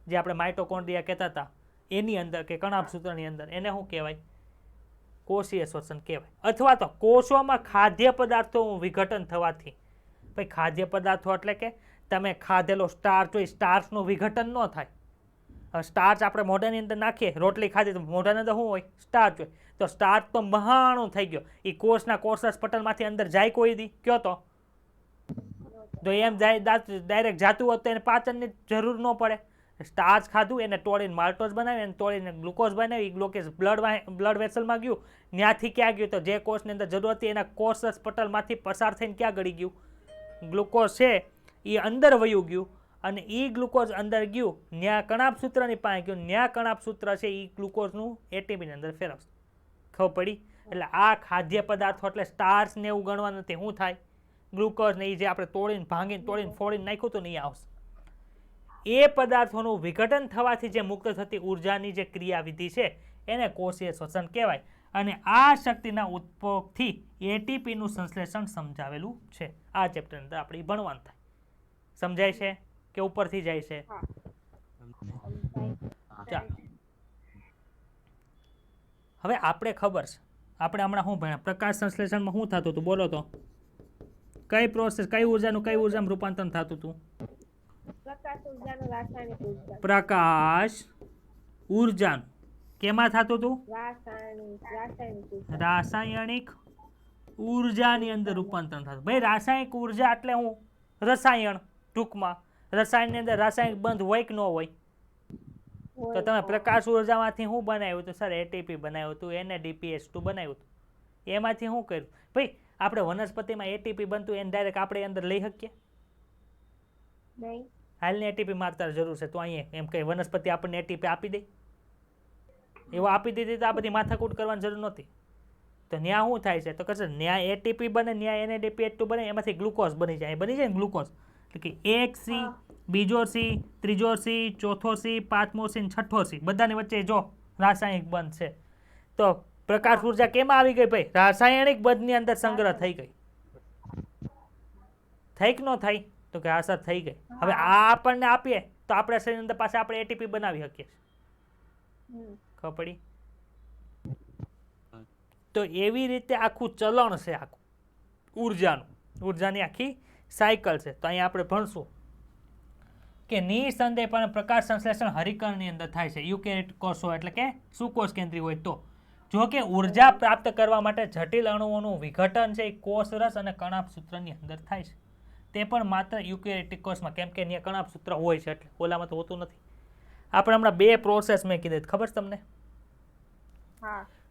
Speaker 1: જે આપણે માઇટોકોન્ડ્રિયા કહેતા હતા એની અંદર કે કણાભસૂત્રની અંદર, એને શું કહેવાય? કોષીય શ્વસન કહેવાય. અથવા તો કોષોમાં ખાદ્ય પદાર્થોનું વિઘટન થવાથી, ભાઈ ખાદ્ય પદાર્થો એટલે કે તમે ખાધેલો સ્ટાર્ચ હોય, સ્ટાર્ચનું વિઘટન ન થાય. સ્ટાર્ચ આપણે મોઢાની અંદર નાખીએ, રોટલી ખાધી તો મોઢાની અંદર શું હોય? સ્ટાર્ચ હોય. તો સ્ટાર્ચ તો મહાણું થઈ ગયો, એ કોષના કોષરસ પટલમાંથી અંદર જાય કોઈ દી કયો તો એમ જાય ડાયરેક્ટ જાતું હોત તો એને પાચનની જરૂર ન પડે. સ્ટાર્ચ ખાધું એને તોડીને માલ્ટોઝ બનાવી, એને તોડીને ગ્લુકોઝ બનાવી, ગ્લુકોઝ બ્લડ વેસલમાં ગયું, ત્યાંથી ક્યાં ગયું? તો જે કોષની અંદર જરૂર હતી એના કોષરસ પટલમાંથી પસાર થઈને ક્યાં ગળી ગયું? ગ્લુકોઝ છે એ અંદર વયું ગયું, અને એ ગ્લુકોઝ અંદર ગયું ત્યાં કણાભસૂત્રની પાસે ગયું, ત્યાં કણાભસૂત્ર છે એ ગ્લુકોઝનું એટીપીની અંદર ફેરવશે. ખબર પડી? એટલે આ ખાદ્ય પદાર્થો એટલે સ્ટાર્ચ ને એવું ગણવા નથી. શું થાય? ગ્લુકોઝ ને એ જે આપણે તોડીને ભાંગીને તોડીને ફોડીને નાખ્યું હતું ને એ આવશે. એ પદાર્થોનું વિઘટન થવાથી જે મુક્ત થતી ઉર્જાની જે ક્રિયાવિધિ છે એને કોષીય શ્વસન કહેવાય. અને આ શક્તિના ઉત્પોગથી એટીપીનું સંશ્લેષણ સમજાવેલું છે. આ ચેપ્ટરની અંદર આપણે ભણવાનું થાય. સમજાય છે કે ઉપરથી જાય છે? ચાલો હવે આપણે ખબર છે, આપણે હમણાં શું ભણ્યા? પ્રકાશ સંશ્લેષણમાં શું થતું હતું? બોલો તો. કઈ પ્રોસેસ, કઈ ઉર્જાનું કઈ ઉર્જામાં રૂપાંતર થતું હતું? પ્રકાશ ઉર્જાનું કેમાં થતું હતું? રાસાયણિક ઉર્જાની અંદર રૂપાંતર થતું. ભાઈ રાસાયણિક ઉર્જા એટલે હું રસાયણ, ટૂંકમાં રસાયણની અંદર રાસાયણિક બંધ હોય કે ન હોય? તો તમે પ્રકાશ ઉર્જામાંથી શું બનાવ્યું? તો સર એટીપી બનાવ્યું હતું, NADPH2 બનાવ્યું હતું. એમાંથી શું કર્યું? ભાઈ આપણે વનસ્પતિમાં એટીપી બનતું એને ડાયરેક્ટ આપણે અંદર લઈ શકીએ? હાલની એટીપી મારતા જરૂર છે તો અહીંયા એમ કહે વનસ્પતિ આપણને એટીપી આપી દે? એવો આપી દીધી તો આ બધી માથાકૂટ કરવાની જરૂર નહોતી. તો ન્યા શું થાય છે? તો કે ન્યા એટીપી બને, ન્યા NADPH2 બને, એમાંથી ગ્લુકોઝ બની જાય. બની જાય ને ગ્લુકોઝ, એટલે કે એક સી, બીજો સી, ત્રીજો સી, ચોથો સી, પાંચમો સી, છઠ્ઠો સી, બધાની વચ્ચે જો રાસાયણિક બંધ છે. તો પ્રકાશ ઉર્જા કેમાં આવી ગઈ ભાઈ? રાસાયણિક બંધની અંદર સંગ્રહ થઈ ગઈ. થઈ કે ન થઈ? તો કે અસર થઈ ગઈ. હવે આ આપણને આપીએ તો આપણે શરીરની અંદર પાસે આપણે એટીપી બનાવી શકીએ. ખબર પડી? તો એવી રીતે આખું ચલણ છે, આખું ઉર્જાનું, ઉર્જાની આખી સાયકલ છે. તો અહીંયા આપણે ભણશું કે નિસંદેહપણે પ્રકાશ સંશ્લેષણ હરિકણની અંદર થાય છે. યુકેરિયોટિક કોષો એટલે કે સુકોષ કેન્દ્રી હોય તો. જો કે ઉર્જા પ્રાપ્ત કરવા માટે જટિલ અણુઓનું વિઘટન છે એ કોષરસ અને કણાભસૂત્રની અંદર થાય છે. તે પણ માત્ર યુકેરિયોટિક કોષમાં, કેમ કે ત્યાં કણાભસૂત્ર હોય છે એટલે ઓલામાં તો હોતું નથી. આપણે હમણાં બે પ્રોસેસ મેં કીધી, ખબર છે તમને?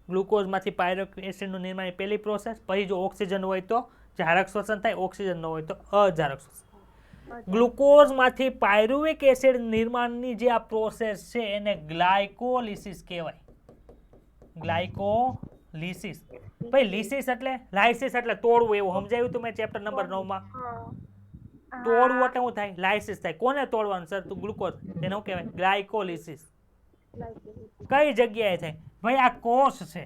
Speaker 1: ગ્લુકોઝમાંથી પાયરુવેટ એસિડનું નિર્માણ પહેલી પ્રોસેસ. પછી જો ઓક્સિજન હોય તો જારક શ્વસન થાય, ઓક્સિજન ન હોય તો અજારક શ્વસન. ગ્લુકોઝમાંથી પાયરુવેટ એસિડ નિર્માણની જે આ પ્રોસેસ છે એને ગ્લાયકોલિસિસ કહેવાય. ગ્લાયકોલિસિસ. ભાઈ લિસિસ એટલે લાઇસિસ એટલે તોડવું, એવું સમજાયું તું મેં ચેપ્ટર નંબર 9 માં? તોડવું એટલે શું થાય? લાઇસિસ થાય. કોને તોડવાનું સર? તું ગ્લુકોઝ, એને શું કહેવાય? ગ્લાયકોલિસિસ. કઈ જગ્યાએ થાય? ભાઈ આ કોષ છે,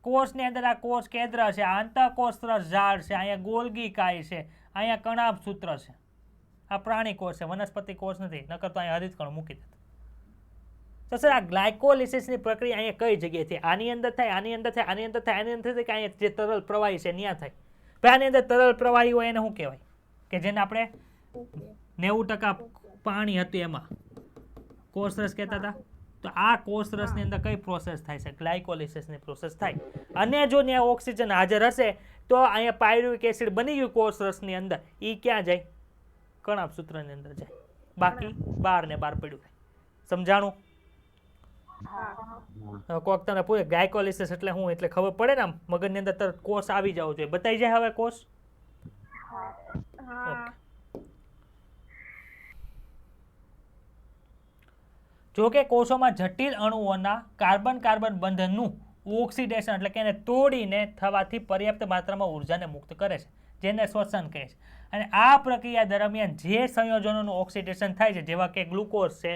Speaker 1: કોષની અંદર આ કોષ કેન્દ્ર છે, આંતરકોષ ઝાડ છે, અહીંયા ગોલ્ગી કાય છે, અહીંયા કણાભસૂત્ર છે. આ પ્રાણી કોષ છે, વનસ્પતિ કોષ નથી, નકર તો અહીંયા હરિતકણ મૂકી દેતા. તો સર આ ગ્લાયકોલિસિસની પ્રક્રિયા અહીંયા કઈ જગ્યાએ થાય? આની અંદર થાય, આની અંદર થાય, આની અંદર થાય, આની અંદર થાય, કે અહીંયા જે તરલ પ્રવાહી છે ત્યાં થાય? ભાઈ આની અંદર તરલ પ્રવાહી હોય એને શું કહેવાય? કે જેને આપણે 90% પાણી હતું એમાં કોષરસ કહેતા હતા. તો આ કોષ રસની અંદર કઈ પ્રોસેસ થાય છે? ગ્લાયકોલિસિસની પ્રોસેસ થાય. અને જો ત્યાં ઓક્સિજન હાજર હશે તો અહીંયા પાયરુવિક એસિડ બની ગયું કોષ રસની અંદર, એ ક્યાં જાય? કણાભસૂત્રની અંદર જાય. બાકી બહાર ને બહાર પડ્યું. સમજાણું? કોક તને પૂછે ગ્લાયકોલિસિસ એટલે શું, એટલે ખબર પડે ને આમ મગજની અંદર તરત કોષ આવી જવો જોઈએ. બતાઈ જાય હવે કોષ? ઓકે. જો કે કોષોમાં જટિલ અણુઓના કાર્બન કાર્બન બંધનનું ઓક્સિડેશન એટલે કે એને તોડીને થવાથી પર્યાપ્ત માત્રામાં ઉર્જાને મુક્ત કરે છે, જેને શ્વસન કહે છે. અને આ પ્રક્રિયા દરમિયાન જે સંયોજનોનું ઓક્સિડેશન થાય છે, જેવા કે ગ્લુકોઝ છે,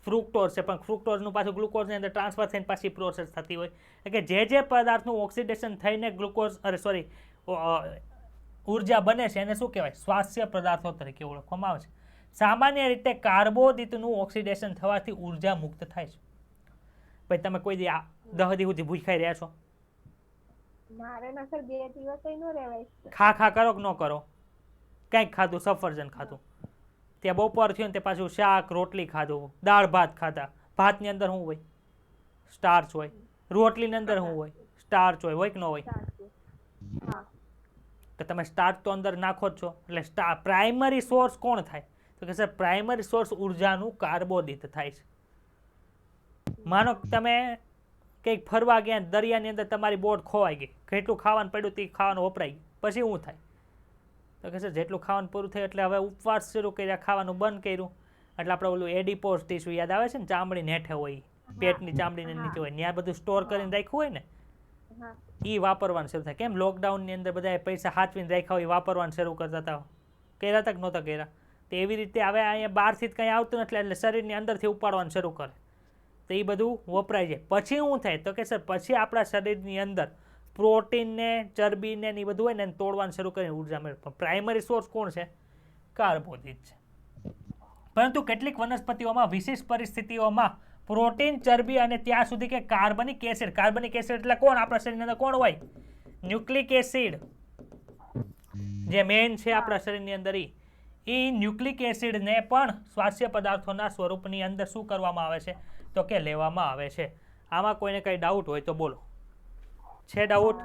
Speaker 1: ફ્રુક્ટોઝ છે, પણ ફ્રુક્ટોઝનું પાછું ગ્લુકોઝની અંદર ટ્રાન્સફર થઈને પાછી પ્રોસેસ થતી હોય, એટલે કે જે પદાર્થનું ઓક્સિડેશન થઈને ઉર્જા બને છે એને શું કહેવાય? શ્વાસ્ય પદાર્થો તરીકે ઓળખવામાં આવે છે. સામાન્ય રીતે કાર્બોદિતનું ઓક્સિડેશન થવાથી ઉર્જા મુક્ત થાય છે. ભાઈ તમે કોઈ દી 10 દી સુધી ભૂખાઈ રહ્યા છો?
Speaker 2: મારે ના સર 2 દિવસ ન રહેવાય.
Speaker 1: ખા કરો કે ન કરો? કંઈક ખાધું, સફરજન ખાધું, ત્યાં બપોર થયું ને તે પાછું શાક રોટલી ખાધું, દાળ ભાત ખાધા. ભાતની અંદર શું હોય? સ્ટાર્ચ હોય. રોટલીની અંદર શું હોય? સ્ટાર્ચ હોય કે ન હોય? તો તમે સ્ટાર્ચ તો અંદર નાખો જ છો. એટલે પ્રાઇમરી સોર્સ કોણ થાય? તો કે સર પ્રાઇમરી સોર્સ ઉર્જાનું કાર્બોદિત થાય છે. માનો તમે કંઈક ફરવા ગયા, દરિયાની અંદર તમારી બોટ ખોવાઈ ગઈ, કેટલું ખાવાનું પડ્યું તે ખાવાનું વપરાઈ ગયું, પછી શું થાય? તો કે સર જેટલું ખાવાનું પૂરું થયું એટલે હવે ઉપવાસ શરૂ કર્યા, ખાવાનું બંધ કર્યું. એટલે આપણે ઓલું એડિપોઝ ટીસ્યુ યાદ આવે છે ને, ચામડી હેઠે હોય, પેટની ચામડીને નીચે હોય, ત્યાં બધું સ્ટોર કરીને રાખ્યું હોય ને, એ વાપરવાનું શરૂ થાય. કેમ લોકડાઉનની અંદર બધા પૈસા હાચવીને રાખ્યા હોય, વાપરવાનું શરૂ કરતા હતા. કર્યા હતા કે નહોતા કર્યા? તો એવી રીતે હવે અહીંયા બહારથી જ કંઈ આવતું નથી એટલે શરીરની અંદરથી ઉપાડવાનું શરૂ કરે, તો એ બધું વપરાય જાય. પછી શું થાય? તો કે સર પછી આપણા શરીરની અંદર પ્રોટીનને, ચરબીને એ બધું હોય ને એને તોડવાનું શરૂ કરીને ઉર્જા મેળવે. પણ પ્રાઇમરી સોર્સ કોણ છે? કાર્બોદિત છે. પરંતુ કેટલીક વનસ્પતિઓમાં વિશેષ પરિસ્થિતિઓમાં પ્રોટીન, ચરબી અને ત્યાં સુધી કે કાર્બનિક એસિડ એટલે કોણ? આપણા શરીરની અંદર કોણ હોય? ન્યુક્લિક એસિડ, જે મેઇન છે આપણા શરીરની અંદર. એ ન્યુક્લિક એસિડને પણ શ્વાસ્ય પદાર્થોના સ્વરૂપની અંદર શું કરવામાં આવે છે? તો કે લેવામાં આવે છે. આમાં કોઈને કઈ ડાઉટ હોય તો બોલો. છે ડાઉટ?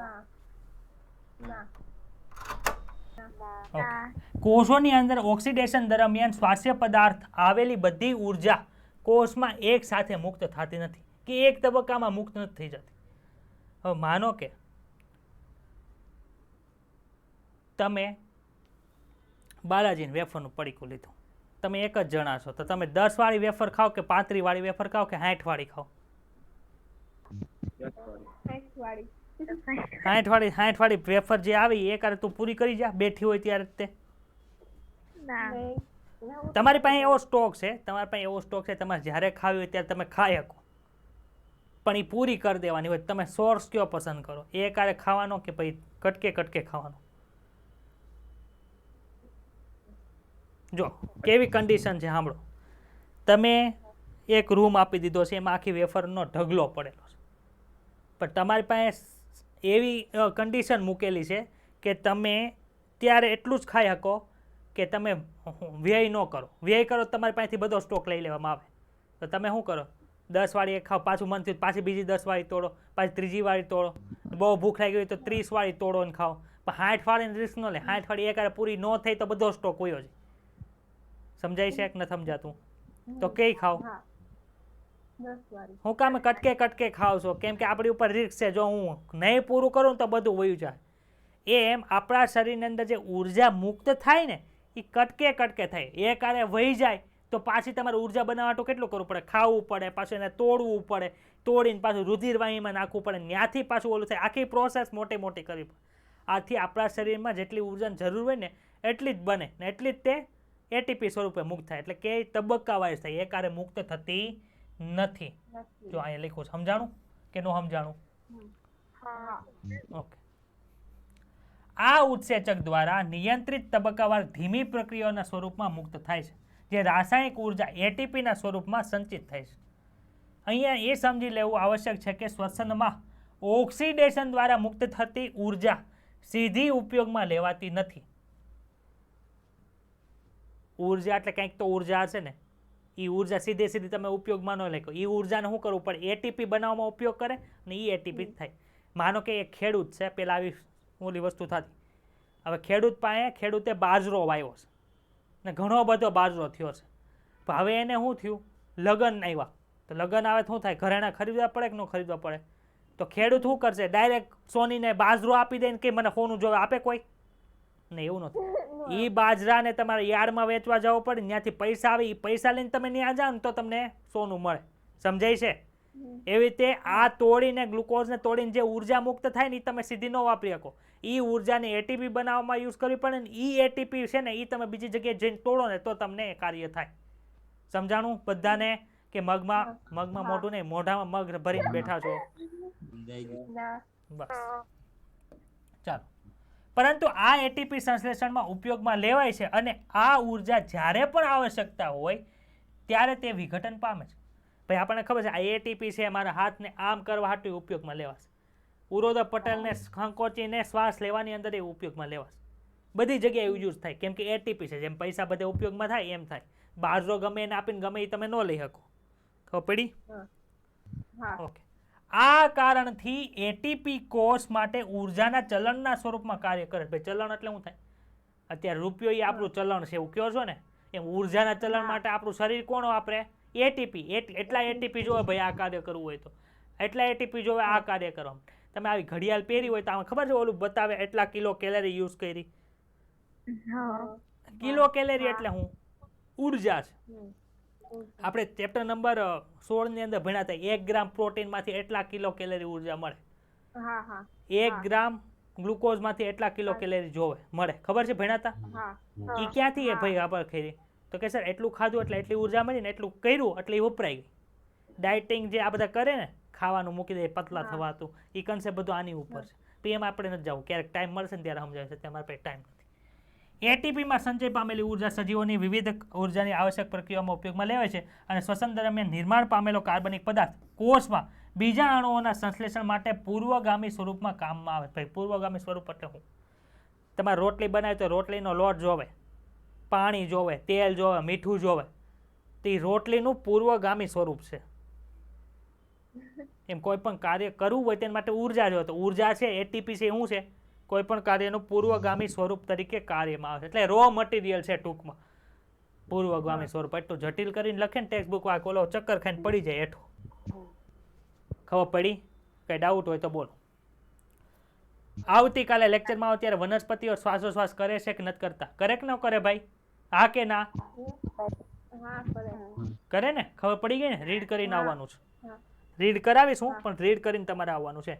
Speaker 1: કોષોની અંદર ઓક્સિડેશન દરમિયાન શ્વાસ્ય પદાર્થ આવેલી બધી ઉર્જા કોષમાં એક સાથે મુક્ત થતી નથી, કે એક તબક્કામાં મુક્ત નથી થઈ જતી. હવે માનો કે તમે બાલાજીને વેફરનું પડીકું લીધું, તમે એક જ જણા છો, તો તમે 10 વાળી વેફર ખાઓ કે 35 વાળી વેફર ખાઓ કે 60 વાળી ખાઓ? 60 વાળી વેફર જે આવી એ કારે તું પૂરી કરી જા, બેઠી હોય ત્યારે તે. તમારી પાસે એવો સ્ટોક છે, તમારે જ્યારે ખાવી હોય ત્યારે તમે ખાઈ શકો, પણ એ પૂરી કરી દેવાની હોય. તમે સોર્સ કયો પસંદ કરો? એ કારે ખાવાનો કે પછી કટકે ખાવાનો? જો કેવી કન્ડિશન છે સાંભળો. તમે એક રૂમ આપી દીધો છે, એમાં આખી વેફરનો ઢગલો પડેલો છે, પણ તમારી પાસે એવી કન્ડિશન મૂકેલી છે કે તમે ત્યારે એટલું જ ખાઈ શકો કે તમે વ્યય ન કરો. વ્યય કરો તો તમારી પાસેથી બધો સ્ટોક લઈ લેવામાં આવે. તો તમે શું કરો? 10 વાળી એક ખાઓ, પાછું મન થયું પાછી બીજી 10 વાળી તોડો, પાછી ત્રીજી વાળી તોડો, બહુ ભૂખ લાગી હોય તો 30 વાળી તોડો ને ખાઓ. પણ 60 વાળીની રિસ્ક ન લે. 60 વાળી એક પૂરી ન થઈ તો બધો સ્ટોક હોય જ. સમજાય છે કે ન સમજાતું? તો કઈ ખાઓ? હું કામ કટકે ખાવ છો? કેમ કે આપણી ઉપર રિસ્ક છે. જો હું નહીં પૂરું કરું તો બધું વયું જાય. એમ આપણા શરીરની અંદર જે ઉર્જા મુક્ત થાય ને એ કટકે થાય. એ કારે વહી જાય તો પાછી તમારે ઉર્જા બનાવવા માટે કેટલું કરવું પડે? ખાવું પડે, પાછું એને તોડવું પડે, તોડીને પાછું રુધિરવાહીમાં નાખવું પડે, ત્યાંથી પાછું ઓલું થાય. આખી પ્રોસેસ મોટી કરવી પડે. આથી આપણા શરીરમાં જેટલી ઉર્જાની જરૂર હોય ને એટલી જ બને ને એટલી જ તે એટીપી સ્વરૂપે મુક્ત થાય. એટલે કે તબક્કા વાઇઝ થાય, એ કારે મુક્ત થતી નથી. જો અહીંયા લખ્યું છે, સમજાણું કે નો સમજાણું? ઓકે. આ ઉત્સેચક દ્વારા નિયંત્રિત તબક્કાવાર ધીમી પ્રક્રિયાઓના સ્વરૂપમાં મુક્ત થાય છે, જે રાસાયણિક ઉર્જા એટીપીના સ્વરૂપમાં સંચિત થાય છે. અહીંયા એ સમજી લેવું આવશ્યક છે કે શ્વસનમાં ઓક્સિડેશન દ્વારા મુક્ત થતી ઉર્જા સીધી ઉપયોગમાં લેવાતી નથી. ઉર્જા એટલે કંઈક તો ઉર્જા હશે ને, એ ઉર્જા સીધે સીધી તમે ઉપયોગમાં ન લેખો. એ ઉર્જાને શું કરવું પડે, એટીપી બનાવવામાં ઉપયોગ કરે અને એ એટીપી થાય. માનો કે એક ખેડૂત છે, પેલા આવી ઓલી વસ્તુ થતી, હવે ખેડૂતે બાજરો વાવ્યો છે ને ઘણો બધો બાજરો થયો છે, પણ હવે એને શું થયું, લગ્ન આવ્યા, તો લગ્ન આવે તો શું થાય, ઘરેણા ખરીદવા પડે કે ન ખરીદવા પડે, તો ખેડૂત શું કરશે, ડાયરેક્ટ સોનીને બાજરો આપી દે ને કે મને સોનું જોવે, આપે કોઈ ને? એવું નથી. એ બાજરાને તમારે યાર્ડમાં વેચવા જવો પડે, ત્યાંથી પૈસા આવે, એ પૈસા લઈને તમે ત્યાં જાઓ ને તો તમને સોનું મળે. સમજાય છે? એવી રીતે આ તોડીને, ગ્લુકોઝને તોડીને જે ઉર્જા મુક્ત થાય ને એ તમે સીધી ન વાપરી શકો. એ ઉર્જાને એટીપી બનાવવામાં યુઝ કરવી પડે ને એ એટીપી છે ને એ તમે બીજી જગ્યાએ જઈને તોડો ને તો તમને કાર્ય થાય. સમજાણું બધાને કે મગમાં મોઢું નહીં, મોઢામાં મગ ભરીને બેઠા છો? બસ ચાલો. પરંતુ આ એટીપી સંશ્લેષણમાં ઉપયોગમાં લેવાય છે અને આ ઉર્જા જ્યારે પણ આવશ્યકતા હોય ત્યારે તે વિઘટન પામે છે. ભાઈ આપણને ખબર છે આ એટીપી છે, મારા હાથને આમ કરવા હાટુ ઉપયોગમાં લેવાશે. ઉરોધ પટેલને સંકોચીને શ્વાસ લેવાની અંદર એ ઉપયોગમાં લેવાશે. બધી જગ્યાએ યુઝ થાય, કેમ કે એટીપી છે. જેમ પૈસા બધે ઉપયોગમાં થાય એમ થાય. બાજરો ગમે એને આપીને ગમે એ તમે ન લઈ શકો. ખબર પડી? ઓકે. આ કારણથી એટીપી કોષ માટે ઉર્જાના ચલણના સ્વરૂપમાં કાર્ય કરે. ભાઈ ચલણ એટલે શું થાય? અત્યારે રૂપિયો એ આપણું ચલણ છે એવું કહો છો ને, એમ ઉર્જાના ચલણ માટે આપણું શરીર કોણ વાપરે? એટીપી. એટલા એટીપી જોવે ભાઈ આ કાર્ય કરવું હોય તો, એટલા એટીપી જોવે આ કાર્ય કરવા. તમે આવી ઘડિયાળ પહેરી હોય તો આમાં ખબર છે ઓલું બતાવે એટલા કિલો કેલરી યુઝ કરી. કિલો કેલરી એટલે હું ઉર્જા છે. આપણે ચેપ્ટર નંબર 16 ની અંદર ભણ્યા હતા 1 ગ્રામ પ્રોટીનમાંથી એટલા કિલો કેલરી ઉર્જા મળે. 1 ગ્રામ ગ્લુકોઝમાંથી એટલા કિલો કેલરી જોવે મળે. ખબર છે ભણ્યા હતા? એ ક્યાંથી ભાઈ ખબર ખરી? તો કે સર એટલું ખાધું એટલે એટલી ઉર્જા મળી ને, એટલું કર્યું એટલે એ વપરાઈ ગઈ. ડાયટિંગ જે આ બધા કરે ને, ખાવાનું મૂકી દે પતલા થવાતું, એ કન્સેપ્ટ બધું આની ઉપર છે. તો એમાં આપણે નથી જવું, ક્યારેક ટાઈમ મળશે ને ત્યારે સમજાવશે, તમારા પાસે ટાઈમ નથી. એટીપીમાં સંચય પામેલી ઉર્જા સજીવોની વિવિધ ઉર્જાની આવશ્યક પ્રક્રિયામાં ઉપયોગમાં લેવાય છે અને શ્વસન દરમિયાન નિર્માણ પામેલો કાર્બનિક પદાર્થ કોષમાં બીજા અણુઓના સંશ્લેષણ માટે પૂર્વગામી સ્વરૂપમાં કામમાં આવે. ભાઈ પૂર્વગામી સ્વરૂપ એટલે શું? તમારે રોટલી બનાવી તો રોટલીનો લોટ જોવે, પાણી જોવે, તેલ જોવે, મીઠું જોવે, તો એ રોટલીનું પૂર્વગામી સ્વરૂપ છે. એમ કોઈ પણ કાર્ય કરવું હોય તેના માટે ઉર્જા જોવે, તો ઉર્જા છે એટીપી છે, શું છે? કોઈ પણ કાર્યનું પૂર્વગામી સ્વરૂપ તરીકે કાર્યમાં આવે છે. એટલે રો મટીરિયલ છે ટૂંકમાં પૂર્વગામી સ્વરૂપ. એટલું જટિલ કરીને લખે ને ટેક્સ્ટ બુક વાંક ઓલો ચક્કર ખાઈને પડી જાય હેઠું. ખબર પડી? કઈ ડાઉટ હોય તો બોલો. આવતીકાલે લેક્ચરમાં આવો ત્યારે વનસ્પતિઓ શ્વાસોશ્વાસ કરે છે કે નથી કરતા? કરે કે ન કરે ભાઈ? હા કે ના? કરે ને? ખબર પડી ગઈ ને? રીડ કરીને આવવાનું છે. રીડ કરાવીશું પણ રીડ કરીને તમારે આવવાનું છે.